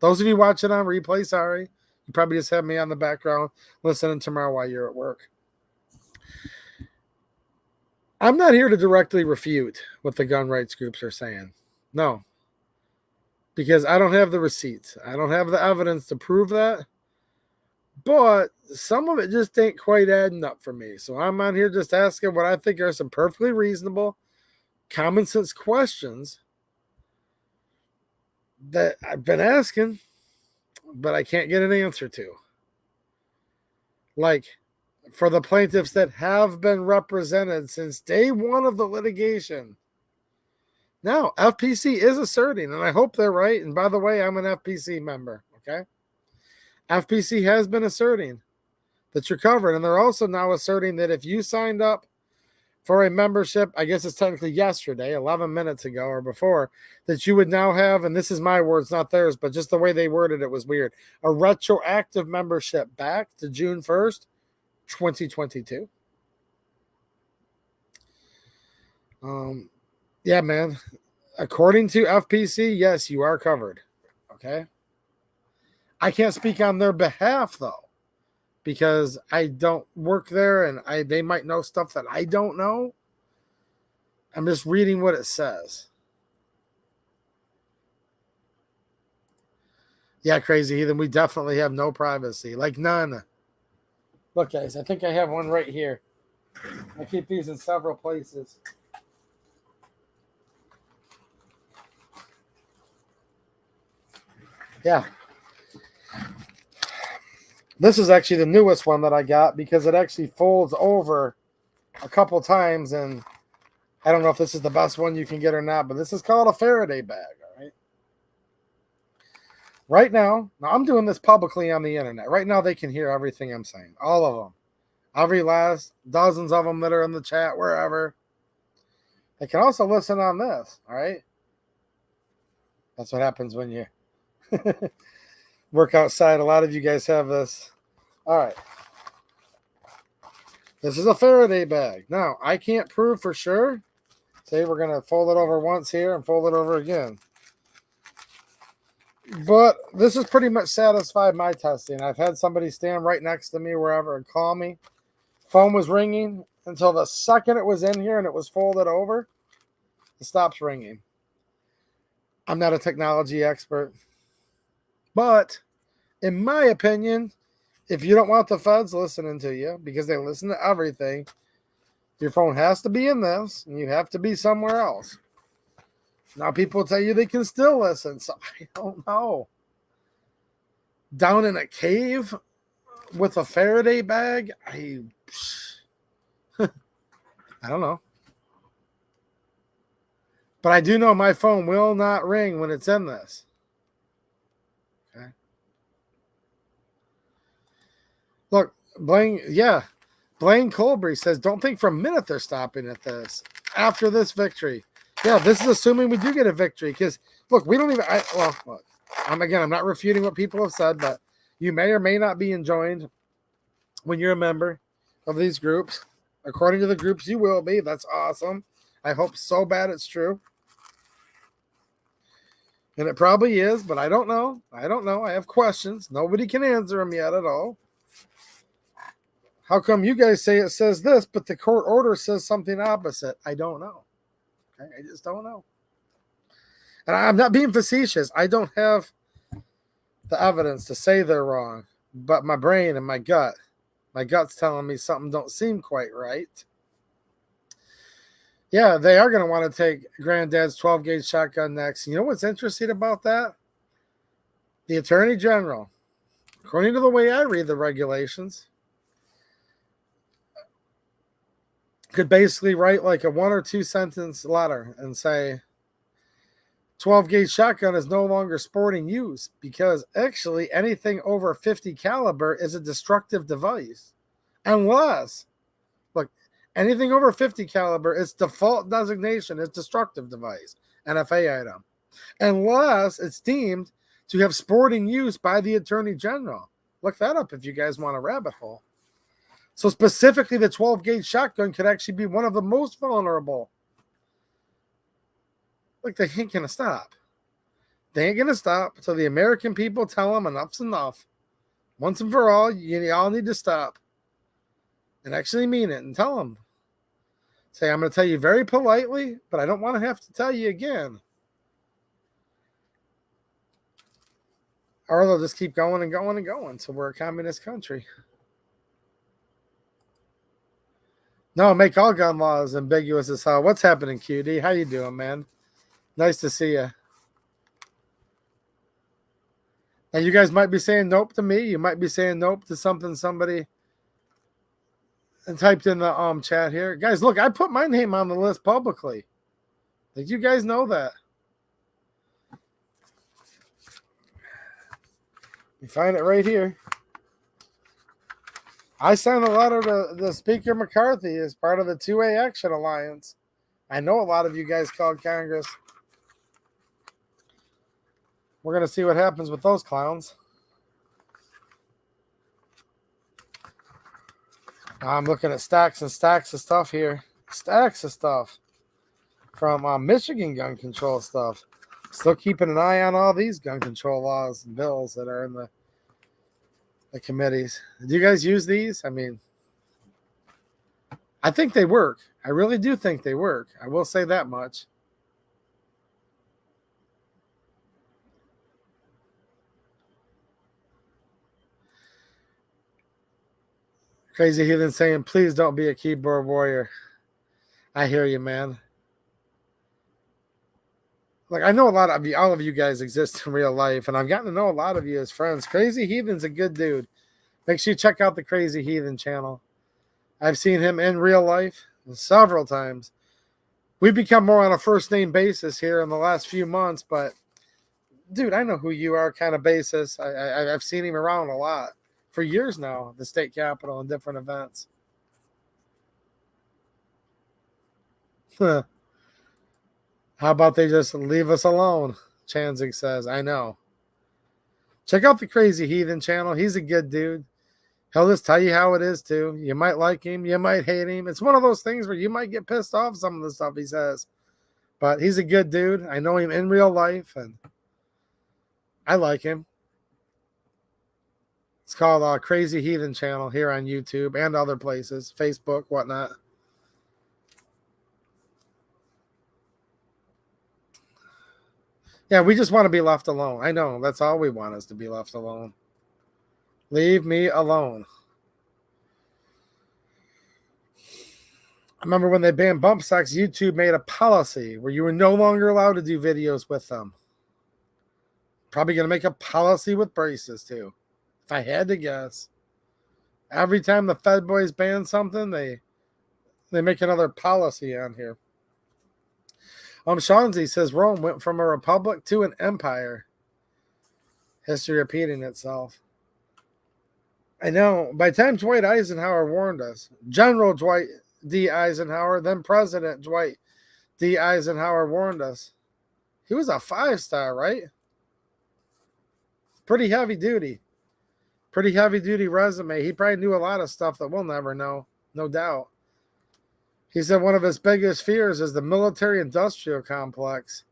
A: Those of you watching on replay, sorry. You probably just have me on the background listening tomorrow while you're at work. I'm not here to directly refute what the gun rights groups are saying. No. Because I don't have the receipts. I don't have the evidence to prove that. But some of it just ain't quite adding up for me. So I'm on here just asking what I think are some perfectly reasonable, common sense questions that I've been asking, but I can't get an answer to. Like, for the plaintiffs that have been represented since day one of the litigation. Now, FPC is asserting, and I hope they're right. And by the way, I'm an FPC member, okay? FPC has been asserting that you're covered, and they're also now asserting that if you signed up for a membership, I guess it's technically yesterday, 11 minutes ago or before, that you would now have, and this is my words, not theirs, but just the way they worded it was weird, a retroactive membership back to June 1st, 2022. Yeah, man. According to FPC, yes, you are covered. Okay. I can't speak on their behalf though, because I don't work there and they might know stuff that I don't know. I'm just reading what it says. Yeah, crazy heathen. We definitely have no privacy. Like none. Look, guys, I think I have one right here. I keep these in several places. Yeah. This is actually the newest one that I got because it actually folds over a couple times, and I don't know if this is the best one you can get or not, but this is called a Faraday bag, all right? Right now I'm doing this publicly on the internet. Right now they can hear everything I'm saying, all of them. Every last dozens of them that are in the chat, wherever. They can also listen on this, all right? That's what happens when you work outside. A lot of you guys have this. All right. This is a Faraday bag. Now, I can't prove for sure. Say we're going to fold it over once here and fold it over again. But this has pretty much satisfied my testing. I've had somebody stand right next to me wherever and call me. Phone was ringing until the second it was in here and it was folded over. It stops ringing. I'm not a technology expert. But in my opinion, if you don't want the feds listening to you, because they listen to everything, your phone has to be in this and you have to be somewhere else. Now people tell you they can still listen, so I don't know. Down in a cave with a Faraday bag, I don't know. But I do know my phone will not ring when it's in this. Okay. Look, Blaine Colbury says, don't think for a minute they're stopping at this. After this victory. Yeah, this is assuming we do get a victory. Because, look, we don't even... look, I'm not refuting what people have said, but you may or may not be enjoined when you're a member of these groups. According to the groups, you will be. That's awesome. I hope so bad it's true. And it probably is, but I don't know. I have questions. Nobody can answer them yet at all. How come you guys say it says this, but the court order says something opposite? I don't know. Okay? I just don't know. And I'm not being facetious. I don't have the evidence to say they're wrong, but my brain and my gut's telling me something don't seem quite right. Yeah, they are going to want to take Granddad's 12-gauge shotgun next. You know what's interesting about that? The Attorney General, according to the way I read the regulations, could basically write like a 1 or 2 sentence letter and say 12-gauge shotgun is no longer sporting use because actually anything over 50 caliber is a destructive device. Unless, look, Anything over 50 caliber, its default designation is destructive device, NFA item, unless it's deemed to have sporting use by the Attorney General. Look that up if you guys want a rabbit hole. So specifically, the 12-gauge shotgun could actually be one of the most vulnerable. Like, they ain't going to stop. They ain't going to stop until the American people tell them enough's enough. Once and for all, you all need to stop. And actually mean it and tell them. Say, I'm going to tell you very politely, but I don't want to have to tell you again. Or they'll just keep going and going and going. So we're a communist country. No, make all gun laws ambiguous as hell. What's happening, QD? How you doing, man? Nice to see you. Now, you guys might be saying nope to me. You might be saying nope to something somebody typed in the chat here. Guys, look, I put my name on the list publicly. Did you guys know that? You find it right here. I signed a letter to the Speaker McCarthy as part of the 2A Action Alliance. I know a lot of you guys called Congress. We're going to see what happens with those clowns. I'm looking at stacks and stacks of stuff here. Stacks of stuff from Michigan gun control stuff. Still keeping an eye on all these gun control laws and bills that are in the committees. Do you guys use these? I mean, I think they work. I really do think they work. I will say that much. Crazy Heathen saying, please don't be a keyboard warrior. I hear you, man. Like, I know a lot of you, all of you guys exist in real life, and I've gotten to know a lot of you as friends. Crazy Heathen's a good dude. Make sure you check out the Crazy Heathen channel. I've seen him in real life several times. We've become more on a first-name basis here in the last few months, but, dude, I know who you are kind of basis. I've seen him around a lot for years now at the state capitol and different events. How about they just leave us alone? Chanzig says, I know. Check out the Crazy Heathen channel. He's a good dude. He'll just tell you how it is, too. You might like him. You might hate him. It's one of those things where you might get pissed off some of the stuff he says. But he's a good dude. I know him in real life, and I like him. It's called Crazy Heathen channel here on YouTube and other places, Facebook, whatnot. Yeah, we just want to be left alone. I know. That's all we want is to be left alone. Leave me alone. I remember when they banned bump stocks, YouTube made a policy where you were no longer allowed to do videos with them. Probably going to make a policy with braces, too. If I had to guess. Every time the Fed boys ban something, they make another policy on here. Shawnzy says Rome went from a republic to an empire. History repeating itself. I know. By the time Dwight Eisenhower warned us, General Dwight D. Eisenhower, then President Dwight D. Eisenhower warned us. He was a 5-star, right? Pretty heavy duty. Pretty heavy duty resume. He probably knew a lot of stuff that we'll never know, no doubt. He said one of his biggest fears is the military-industrial complex.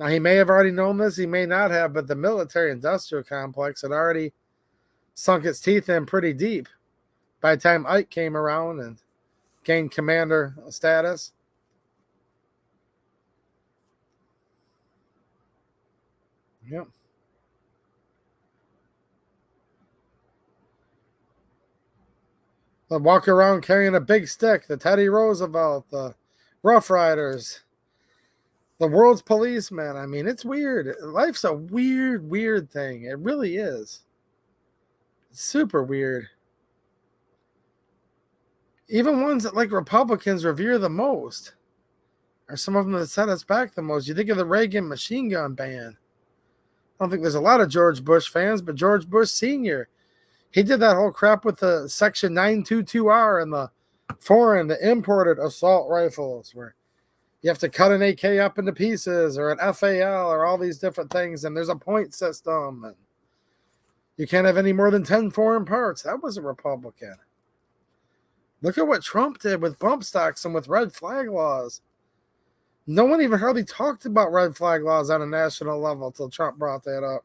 A: Now, he may have already known this, he may not have, but the military-industrial complex had already sunk its teeth in pretty deep by the time Ike came around and gained commander status. Yep. They'll walk around carrying a big stick, the Teddy Roosevelt, the Rough Riders, the world's policemen. I mean, it's weird. Life's a weird, weird thing. It really is. It's super weird. Even ones that like Republicans revere the most are some of them that set us back the most. You think of the Reagan machine gun ban. I don't think there's a lot of George Bush fans, but George Bush Sr., he did that whole crap with the Section 922R and the Foreign, the imported assault rifles, where you have to cut an AK up into pieces, or an FAL, or all these different things, and there's a point system, and you can't have any more than 10 foreign parts. That was a Republican. Look at what Trump did with bump stocks and with red flag laws. No one even hardly talked about red flag laws on a national level until Trump brought that up.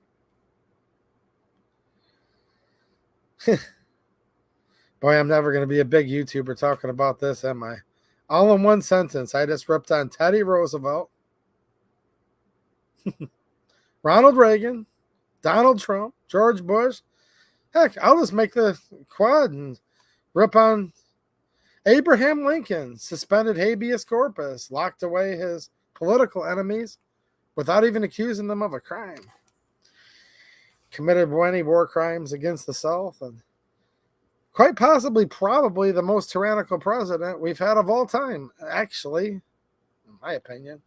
A: Boy, I'm never going to be a big YouTuber talking about this, am I? All in one sentence, I just ripped on Teddy Roosevelt, Ronald Reagan, Donald Trump, George Bush. Heck, I'll just make the quad and rip on Abraham Lincoln, suspended habeas corpus, locked away his political enemies without even accusing them of a crime. Committed many war crimes against the South, and quite possibly, probably the most tyrannical president we've had of all time, actually, in my opinion.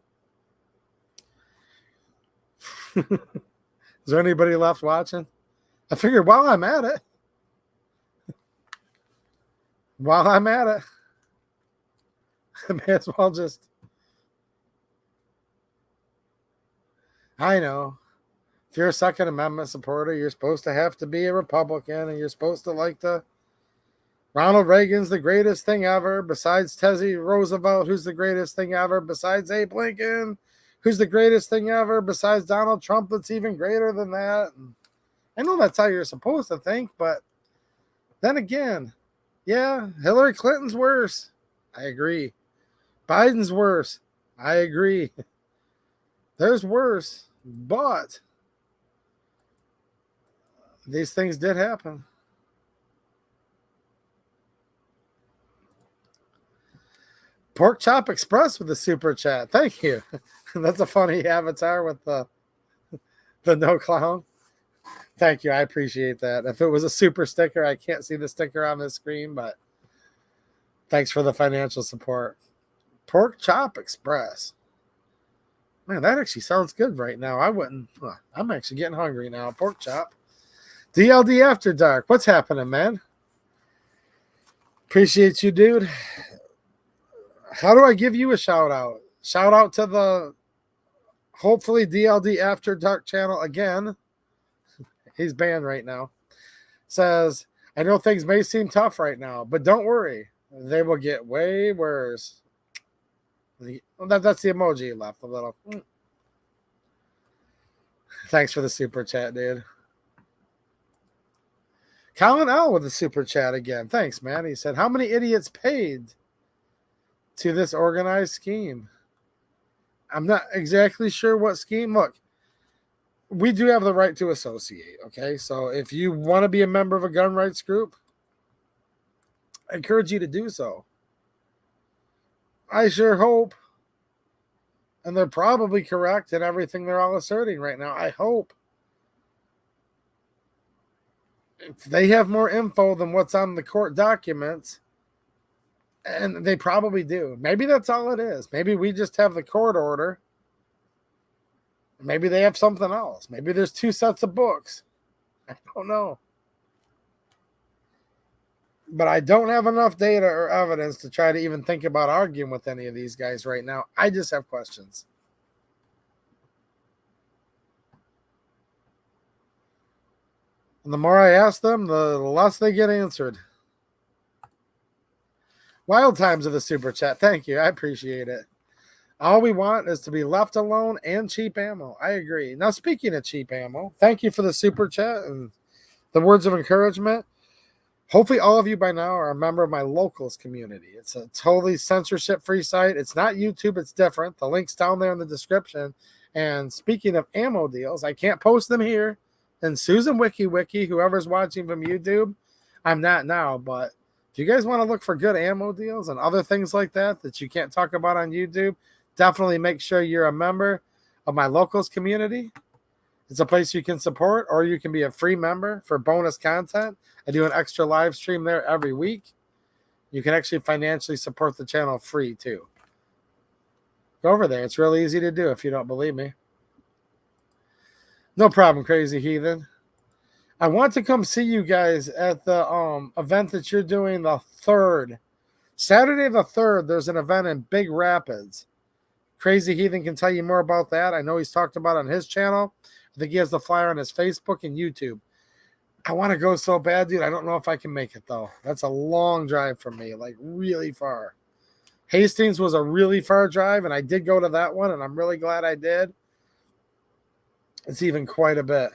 A: Is there anybody left watching? I figured while I'm at it, I may as well just... I know. If you're a Second Amendment supporter, you're supposed to have to be a Republican, and you're supposed to like the... Ronald Reagan's the greatest thing ever, besides Teddy Roosevelt, who's the greatest thing ever, besides Abe Lincoln, who's the greatest thing ever, besides Donald Trump, that's even greater than that. And I know that's how you're supposed to think, but then again, yeah, Hillary Clinton's worse. I agree. Biden's worse. I agree. There's worse, but these things did happen. Pork Chop Express with the super chat. Thank you. That's a funny avatar with the no clown. Thank you. I appreciate that. If it was a super sticker, I can't see the sticker on the screen, but thanks for the financial support. Pork Chop Express. Man, that actually sounds good right now. I'm actually getting hungry now. Pork chop. DLD After Dark. What's happening, man? Appreciate you, dude. How do I give you a shout out? Shout out to the hopefully DLD After Dark channel again. He's banned right now. Says, I know things may seem tough right now, but don't worry. They will get way worse. That's the emoji left a little. Thanks for the super chat, dude. Colin L with the super chat again. Thanks, man. He said, how many idiots paid to this organized scheme? I'm not exactly sure what scheme. Look, we do have the right to associate, okay? So if you want to be a member of a gun rights group, I encourage you to do so. I sure hope, and they're probably correct in everything they're all asserting right now. I hope if they have more info than what's on the court documents, and they probably do. Maybe that's all it is. Maybe we just have the court order. Maybe they have something else. Maybe there's two sets of books. I don't know. But I don't have enough data or evidence to try to even think about arguing with any of these guys right now. I just have questions. And the more I ask them, the less they get answered. Wild times of the super chat. Thank you. I appreciate it. All we want is to be left alone and cheap ammo. I agree. Now, speaking of cheap ammo, thank you for the super chat and the words of encouragement. Hopefully all of you by now are a member of my locals community. It's a totally censorship-free site. It's not YouTube. It's different. The link's down there in the description. And speaking of ammo deals, I can't post them here. And Susan Wiki, whoever's watching from YouTube, I'm not now. But if you guys want to look for good ammo deals and other things like that that you can't talk about on YouTube, definitely make sure you're a member of my locals community. It's a place you can support, or you can be a free member for bonus content. I do an extra live stream there every week. You can actually financially support the channel free too. Go over there. It's really easy to do if you don't believe me. No problem, Crazy Heathen. I want to come see you guys at the event that you're doing, the 3rd. Saturday the 3rd, there's an event in Big Rapids. Crazy Heathen can tell you more about that. I know he's talked about it on his channel. I think he has the flyer on his Facebook and YouTube. I want to go so bad, dude. I don't know if I can make it, though. That's a long drive from me, like really far. Hastings was a really far drive, and I did go to that one, and I'm really glad I did. It's even quite a bit.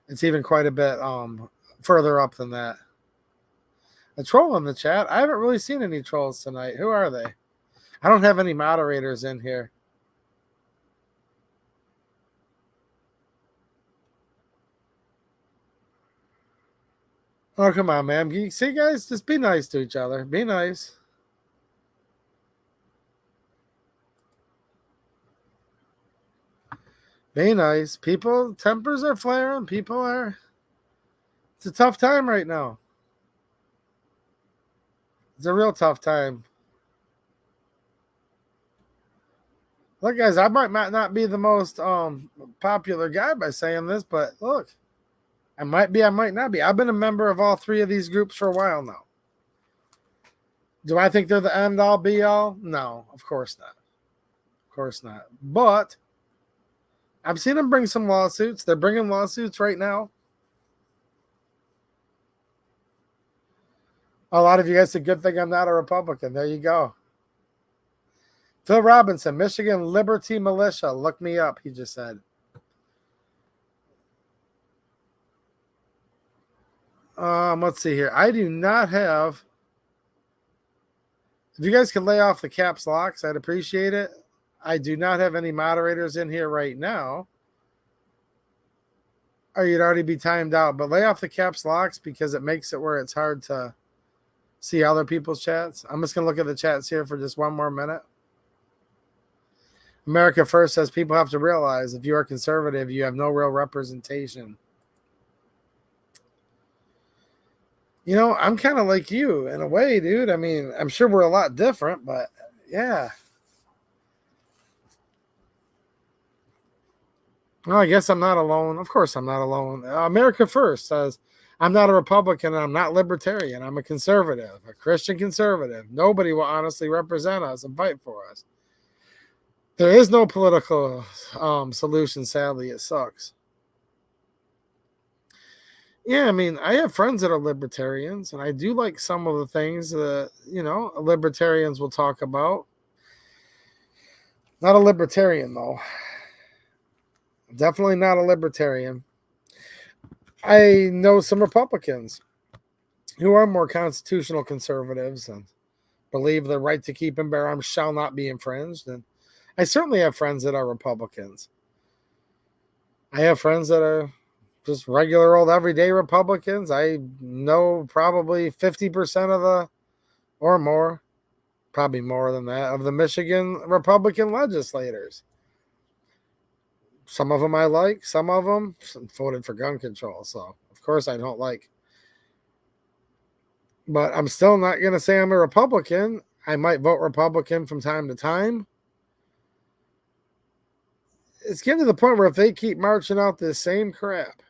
A: It's even quite a bit further up than that. A troll in the chat. I haven't really seen any trolls tonight. Who are they? I don't have any moderators in here. Oh, come on, man. You see, guys, just be nice to each other. Be nice. Be nice. People, tempers are flaring. People are... It's a tough time right now. It's a real tough time. Look, guys, I might not be the most popular guy by saying this, but look, I might be, I might not be. I've been a member of all three of these groups for a while now. Do I think they're the end all be all? No, of course not. Of course not. But I've seen them bring some lawsuits. They're bringing lawsuits right now. A lot of you guys say, good thing I'm not a Republican. There you go. Phil Robinson, Michigan Liberty Militia. Look me up, he just said. Let's see here. I do not have... If you guys could lay off the caps locks, I'd appreciate it. I do not have any moderators in here right now. Or you'd already be timed out. But lay off the caps locks because it makes it where it's hard to see other people's chats. I'm just going to look at the chats here for just one more minute. America First says people have to realize if you are conservative, you have no real representation. You know, I'm kind of like you in a way, dude. I mean, I'm sure we're a lot different, but yeah. Well, I guess I'm not alone. Of course I'm not alone. America First says, I'm not a Republican and I'm not libertarian. I'm a conservative, a Christian conservative. Nobody will honestly represent us and fight for us. There is no political solution, sadly. It sucks. Yeah, I mean, I have friends that are libertarians, and I do like some of the things that, you know, libertarians will talk about. Not a libertarian, though. Definitely not a libertarian. I know some Republicans who are more constitutional conservatives and believe the right to keep and bear arms shall not be infringed. And I certainly have friends that are Republicans. I have friends that are just regular old everyday Republicans. I know probably 50% of the, or more, probably more than that, of the Michigan Republican legislators. Some of them I like, some of them voted for gun control. So, of course, I don't like. But I'm still not going to say I'm a Republican. I might vote Republican from time to time. It's getting to the point where if they keep marching out this same crap,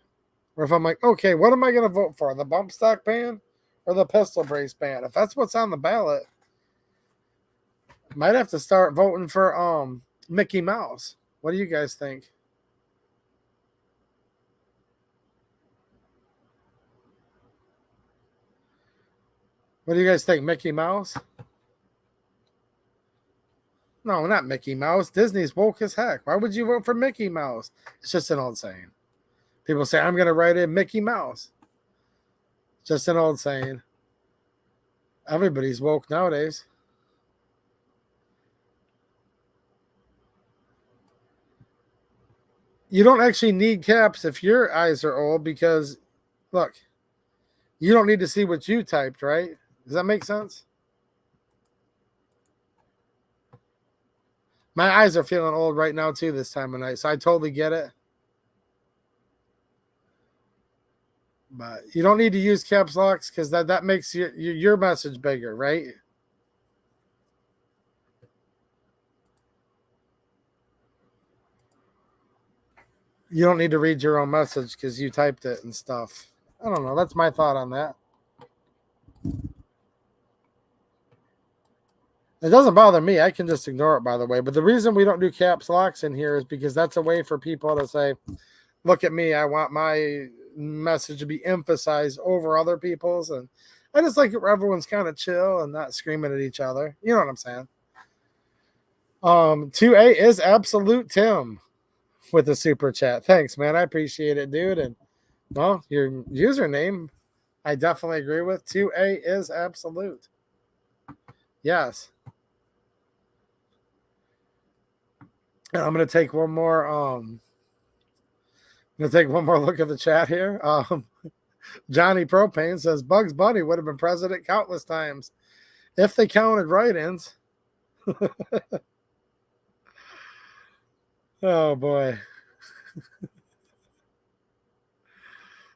A: or if I'm like, okay, what am I going to vote for? The bump stock ban or the pistol brace ban? If that's what's on the ballot, I might have to start voting for Mickey Mouse. What do you guys think? What do you guys think? Mickey Mouse? No, not Mickey Mouse. Disney's woke as heck. Why would you vote for Mickey Mouse? It's just an old saying. People say, I'm going to write in Mickey Mouse. Just an old saying. Everybody's woke nowadays. You don't actually need caps if your eyes are old because, look, you don't need to see what you typed, right? Does that make sense? My eyes are feeling old right now, too, this time of night, so I totally get it. But you don't need to use caps locks because that makes your message bigger, right? You don't need to read your own message because you typed it and stuff. I don't know. That's my thought on that. It doesn't bother me. I can just ignore it, by the way. But the reason we don't do caps locks in here is because that's a way for people to say, look at me. I want my message to be emphasized over other people's. And I just like it where everyone's kind of chill and not screaming at each other. You know what I'm saying? 2A is Absolute Tim with the super chat. Thanks, man. I appreciate it, dude. And, well, your username, I definitely agree with. 2A is Absolute. Yes. And I'm going to take one more look at the chat here. Johnny Propane says Bugs Bunny would have been president countless times if they counted write-ins. Oh boy.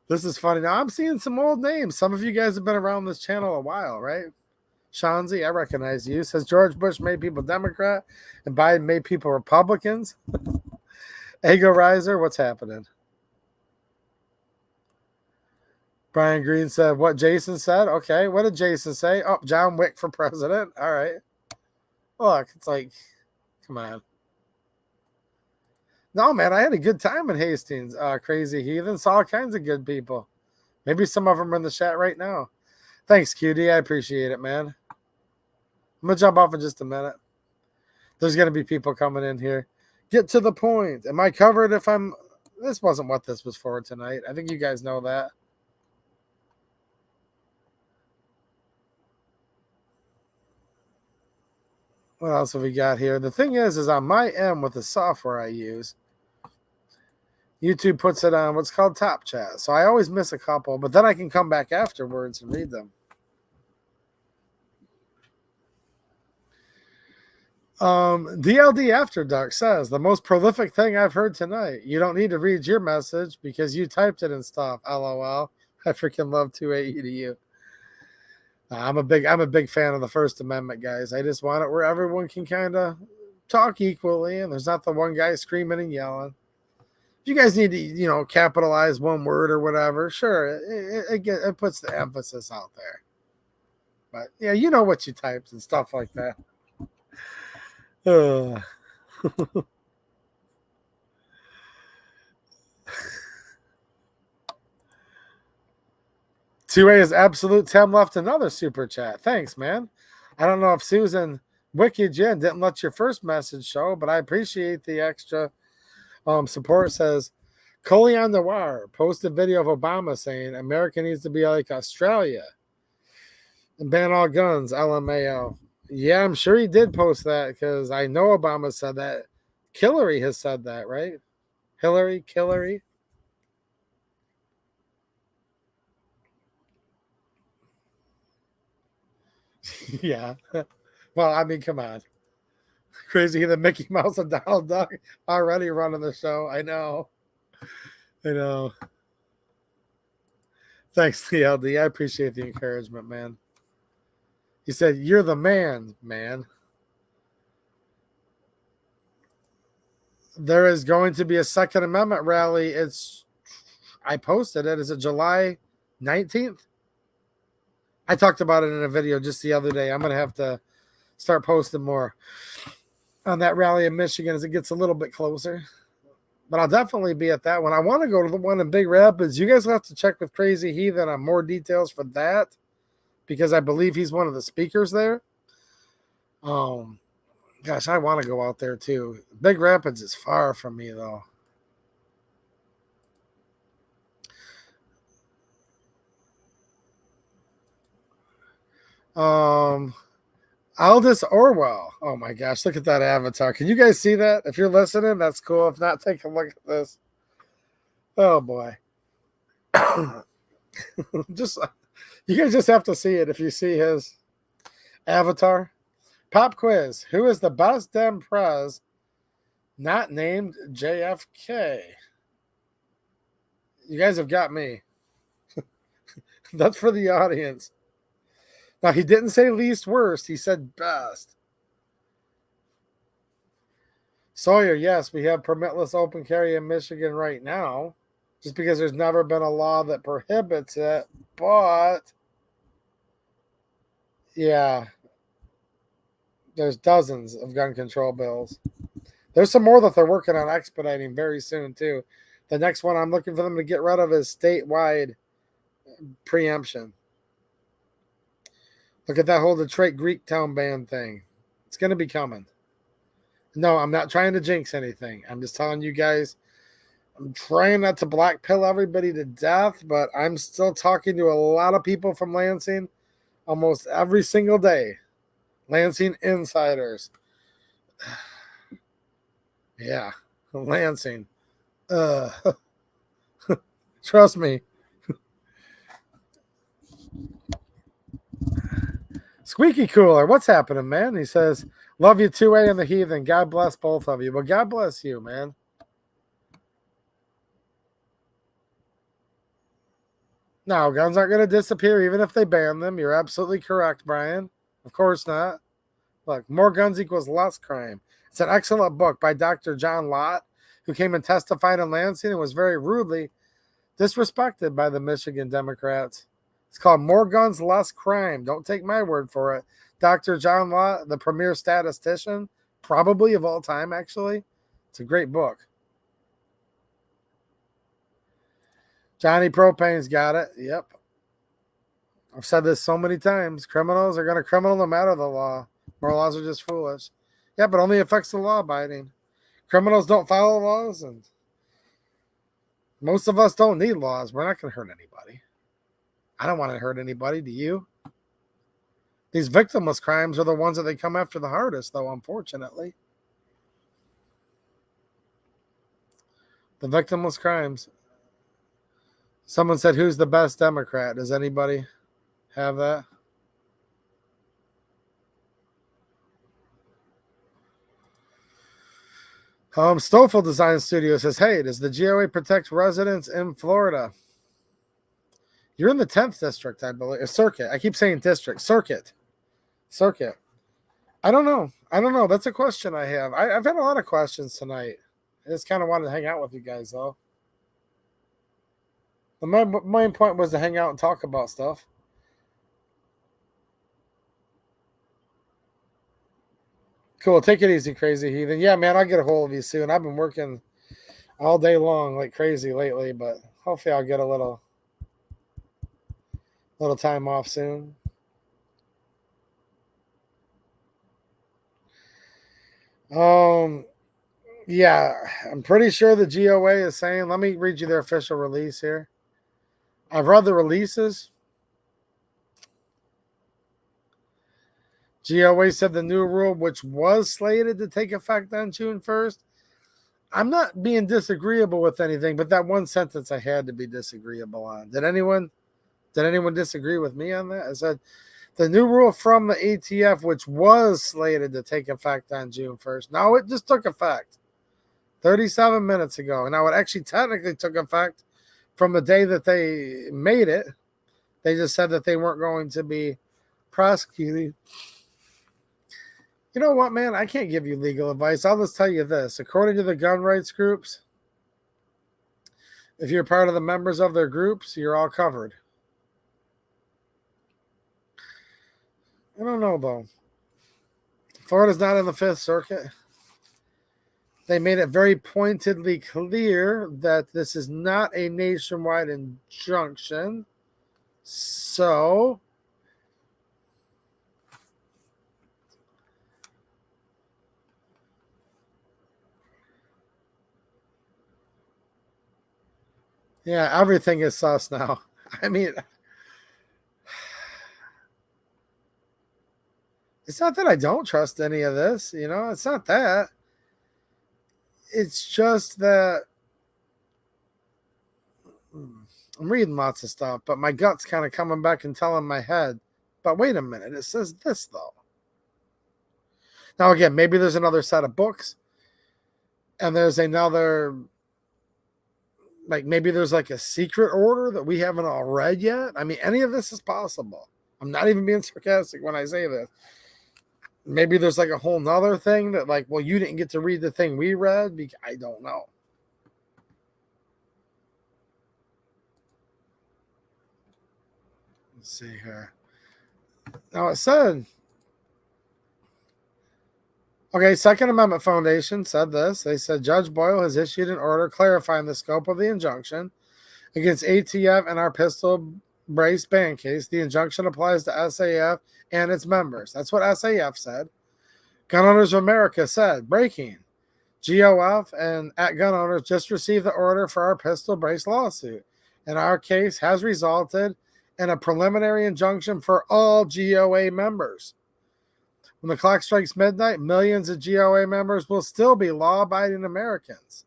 A: This is funny. Now I'm seeing some old names. Some of you guys have been around this channel a while, right? Shanzi, I recognize you. Says George Bush made people Democrat and Biden made people Republicans. Ego Riser, what's happening? Brian Green said what Jason said. Okay, what did Jason say? Oh, John Wick for president. All right. Look, it's like, come on. No, man, I had a good time in Hastings. Crazy Heathen. Saw all kinds of good people. Maybe some of them are in the chat right now. Thanks, QD. I appreciate it, man. I'm going to jump off in just a minute. There's going to be people coming in here. Get to the point. Am I covered if I'm... This wasn't what this was for tonight. I think you guys know that. What else have we got here? The thing is on my end with the software I use, YouTube puts it on what's called Top Chat. So I always miss a couple, but then I can come back afterwards and read them. DLD After Dark says, the most prolific thing I've heard tonight. You don't need to read your message because you typed it and stuff. LOL. I freaking love 2AEDU. I'm a big fan of the First Amendment, guys. I just want it where everyone can kind of talk equally, and there's not the one guy screaming and yelling. If you guys need to, capitalize one word or whatever, sure, it puts the emphasis out there. But yeah, you know what you typed and stuff like that. 2A is Absolute Tim left another super chat. Thanks, man. I don't know if Susan Wicked Jen didn't let your first message show, but I appreciate the extra support. Says Colion Noir posted video of Obama saying America needs to be like Australia and ban all guns. LMAO. Yeah, I'm sure he did post that because I know Obama said that. Hillary has said that, right? Hillary. Yeah. Well, I mean, come on. Crazy that Mickey Mouse and Donald Duck already running the show. I know. Thanks, TLD. I appreciate the encouragement, man. He said, you're the man. There is going to be a Second Amendment rally. I posted it. Is it July 19th? I talked about it in a video just the other day. I'm going to have to start posting more on that rally in Michigan as it gets a little bit closer. But I'll definitely be at that one. I want to go to the one in Big Rapids. You guys will have to check with Crazy Heathen on more details for that because I believe he's one of the speakers there. Gosh, I want to go out there too. Big Rapids is far from me though. Aldous Orwell. Oh my gosh, look at that avatar. Can you guys see that? If you're listening, that's cool. If not, take a look at this. Oh boy. You guys just have to see it if you see his avatar. Pop quiz. Who is the best Dem Prez not named JFK? You guys have got me. That's for the audience. Now, he didn't say least worst. He said best. Sawyer, yes, we have permitless open carry in Michigan right now, just because there's never been a law that prohibits it. But, yeah, There's dozens of gun control bills. There's some more that they're working on expediting very soon, too. The next one I'm looking for them to get rid of is statewide preemption. Look at that whole Detroit Greek town ban thing. It's going to be coming. No, I'm not trying to jinx anything. I'm just telling you guys, I'm trying not to black pill everybody to death, but I'm still talking to a lot of people from Lansing almost every single day. Lansing insiders. Yeah, Lansing. Trust me. Squeaky Cooler, what's happening, man? He says, love you 2A and the Heathen. God bless both of you. Well, God bless you, man. No, guns aren't going to disappear even if they ban them. You're absolutely correct, Brian. Of course not. Look, more guns equals less crime. It's an excellent book by Dr. John Lott, who came and testified in Lansing and was very rudely disrespected by the Michigan Democrats. It's called More Guns, Less Crime. Don't take my word for it. Dr. John Lott, the premier statistician, probably of all time, actually. It's a great book. Johnny Propane's got it. Yep. I've said this so many times. Criminals are going to criminal no matter the law. More laws are just foolish. Yeah, but only affects the law abiding. Criminals don't follow laws, and most of us don't need laws. We're not going to hurt anybody. I don't want to hurt anybody. Do you? These victimless crimes are the ones that they come after the hardest, though, unfortunately. The victimless crimes. Someone said, who's the best Democrat? Does anybody have that? Stoffel Design Studio says, hey, does the GOA protect residents in Florida? You're in the 10th district, I believe. Circuit. I keep saying district. Circuit. I don't know. That's a question I have. I've had a lot of questions tonight. I just kind of wanted to hang out with you guys, though. The main point was to hang out and talk about stuff. Cool. Take it easy, Crazy Heathen. Yeah, man, I'll get a hold of you soon. I've been working all day long like crazy lately, but hopefully I'll get a little time off soon. Yeah, I'm pretty sure the GOA is saying, let me read you their official release here. I've read the releases. GOA said the new rule, which was slated to take effect on June 1st. I'm not being disagreeable with anything, but that one sentence I had to be disagreeable on. Did anyone disagree with me on that? I said the new rule from the ATF, which was slated to take effect on June 1st. Now it just took effect 37 minutes ago. Now it actually technically took effect from the day that they made it. They just said that they weren't going to be prosecuting. You know what, man? I can't give you legal advice. I'll just tell you this. According to the gun rights groups, if you're part of the members of their groups, you're all covered. I don't know, though. Florida's not in the Fifth Circuit. They made it very pointedly clear that this is not a nationwide injunction. So, yeah, everything is sus now. I mean, it's not that I don't trust any of this, it's not that. It's just that I'm reading lots of stuff, but my gut's kind of coming back and telling my head, but wait a minute, it says this, though. Now, again, maybe there's another set of books, and there's another, like, maybe there's like a secret order that we haven't all read yet. I mean, any of this is possible. I'm not even being sarcastic when I say this. Maybe there's like a whole nother thing that, like, well, you didn't get to read the thing we read. I don't know. Let's see here. Now it said Okay, Second Amendment Foundation said this. They said Judge Boyle has issued an order clarifying the scope of the injunction against ATF and our pistol brace ban case. The injunction applies to SAF and its members. That's what SAF said. Gun Owners of America said, breaking. GOF and at Gun Owners just received the order for our pistol brace lawsuit, and our case has resulted in a preliminary injunction for all GOA members. When the clock strikes midnight, millions of GOA members will still be law-abiding Americans.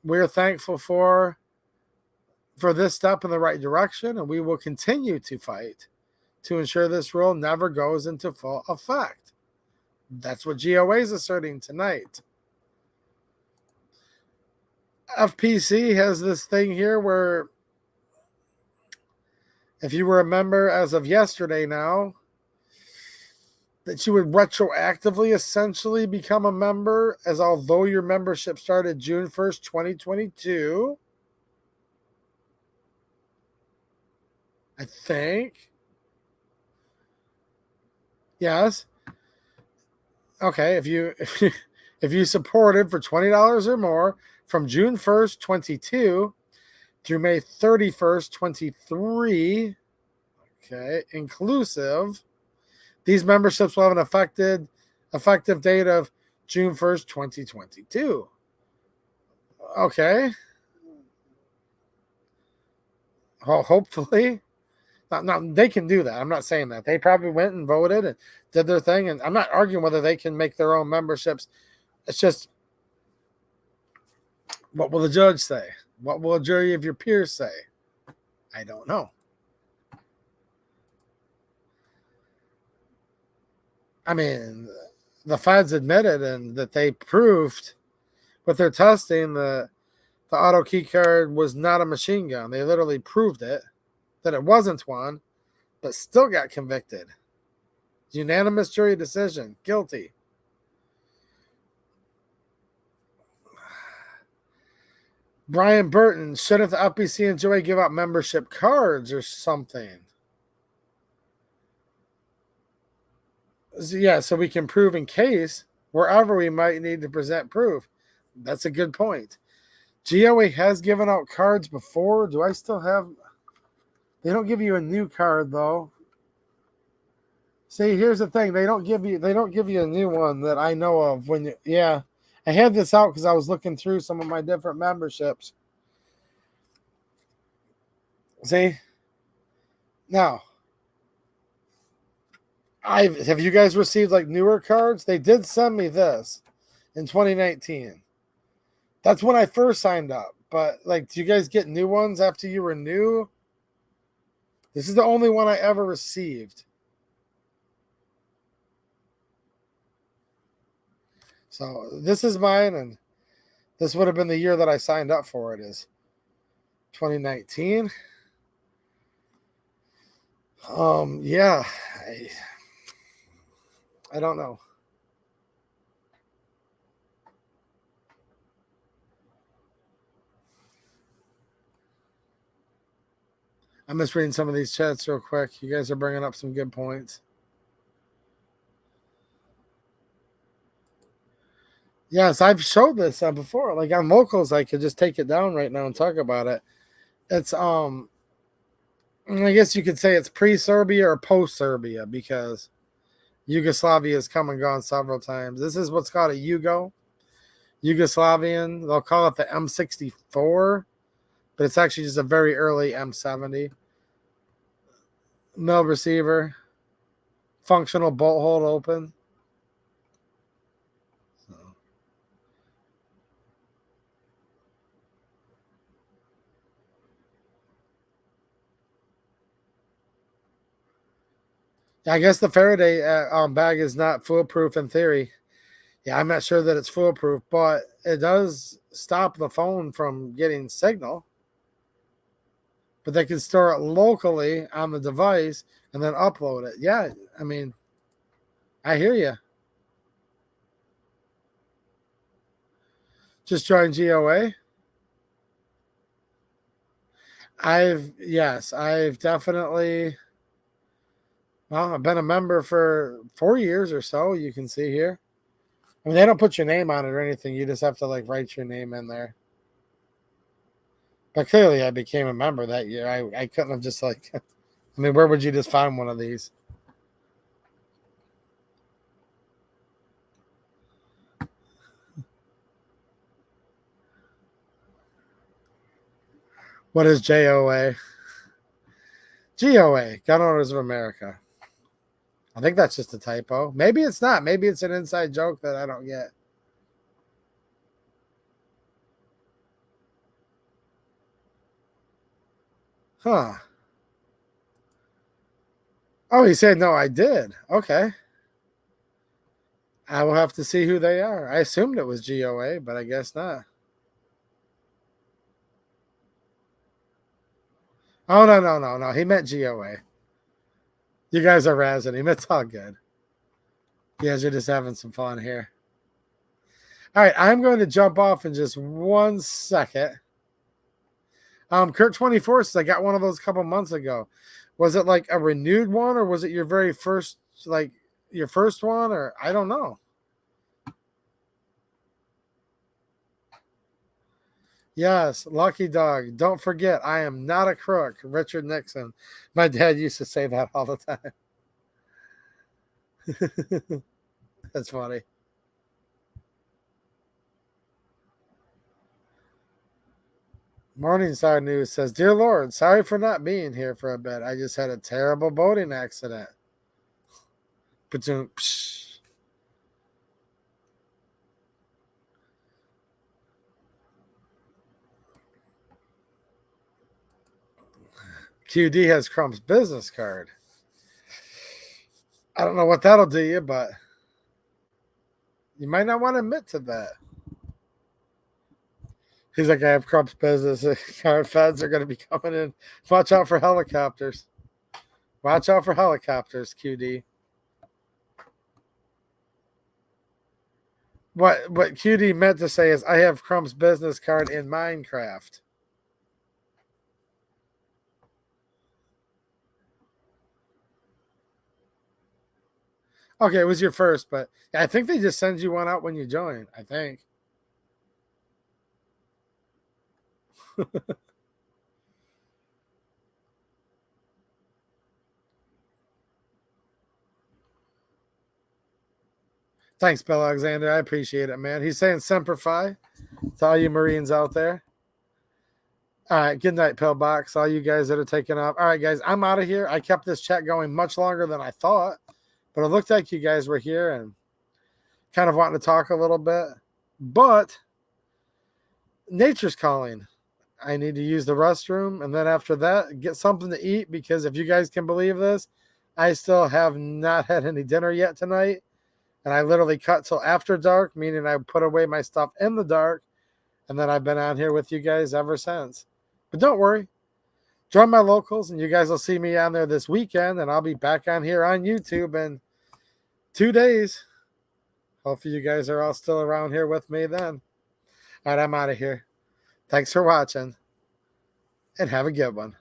A: We're thankful for this step in the right direction, and we will continue to fight to ensure this rule never goes into full effect. That's what GOA is asserting tonight. FPC has this thing here where if you were a member as of yesterday now, that you would retroactively essentially become a member, as although your membership started June 1st, 2022. I think. Yes. Okay, if you supported for $20 or more from June 1st, 22 through May 31st, 23, okay, inclusive, these memberships will have an effective date of June 1st, 2022. Okay. Well, hopefully. Now, they can do that. I'm not saying that. They probably went and voted and did their thing. And I'm not arguing whether they can make their own memberships. It's just, what will the judge say? What will a jury of your peers say? I don't know. I mean, the feds admitted and that they proved with their testing that the auto key card was not a machine gun. They literally proved it, that it wasn't one, but still got convicted. Unanimous jury decision. Guilty. Brian Burton, shouldn't the FBC and JOA give out membership cards or something? Yeah, so we can prove in case wherever we might need to present proof. That's a good point. GOA has given out cards before. Do I still have? They don't give you a new card though. See, here's the thing. They don't give you a new one that I know of when you, yeah. I had this out because I was looking through some of my different memberships. See? Now, have you guys received like newer cards? They did send me this in 2019. That's when I first signed up. But like, do you guys get new ones after you renew? This is the only one I ever received. So this is mine, and this would have been the year that I signed up for it, is 2019. Yeah, I don't know. I'm just reading some of these chats real quick. You guys are bringing up some good points. Yes, I've showed this before. Like on locals, I could just take it down right now and talk about it. It's I guess you could say it's pre-Serbia or post-Serbia, because Yugoslavia has come and gone several times. This is what's called a Yugoslavian. They'll call it the M64, but it's actually just a very early M70. Mill receiver, functional bolt hold open. I guess the Faraday bag is not foolproof in theory. Yeah, I'm not sure that it's foolproof, but it does stop the phone from getting signal. But they can store it locally on the device and then upload it. Yeah, I mean, I hear you. Just join GOA. I've definitely Well, I've been a member for 4 years or so. You can see here. I mean, they don't put your name on it or anything. You just have to like write your name in there. But clearly, I became a member that year. I couldn't have just like, I mean, where would you just find one of these? What is JOA? GOA, Gun Owners of America. I think that's just a typo. Maybe it's not. Maybe it's an inside joke that I don't get. Huh. Oh, he said, no, I did. Okay. I will have to see who they are. I assumed it was GOA, but I guess not. Oh, no, no, no, no. He meant GOA. You guys are razzing him. It's all good. You guys are just having some fun here. All right, I'm going to jump off in just 1 second. Kurt 24 says I got one of those a couple months ago. Was it like a renewed one, or was it your very first, like your first one, or I don't know. Yes, lucky dog. Don't forget, I am not a crook. Richard Nixon. My dad used to say that all the time. That's funny. Morningstar News says, Dear Lord, sorry for not being here for a bit. I just had a terrible boating accident. QD has Crump's business card. I don't know what that'll do you, but you might not want to admit to that. He's like, I have Crump's business card. Feds are going to be coming in. Watch out for helicopters. Watch out for helicopters, QD. What QD meant to say is, I have Crump's business card in Minecraft. Okay, it was your first, but I think they just send you one out when you join. I think. Thanks, Bill Alexander. I appreciate it, man. He's saying Semper Fi to all you Marines out there. All right, good night, Pillbox. All you guys that are taking off. All right, guys, I'm out of here. I kept this chat going much longer than I thought, but it looked like you guys were here and kind of wanting to talk a little bit. But nature's calling. I need to use the restroom, and then after that, get something to eat, because if you guys can believe this, I still have not had any dinner yet tonight. And I literally cut till after dark, meaning I put away my stuff in the dark, and then I've been out here with you guys ever since. But don't worry. Join my locals, and you guys will see me on there this weekend, and I'll be back on here on YouTube in 2 days. Hopefully you guys are all still around here with me then. All right, I'm out of here. Thanks for watching, and have a good one.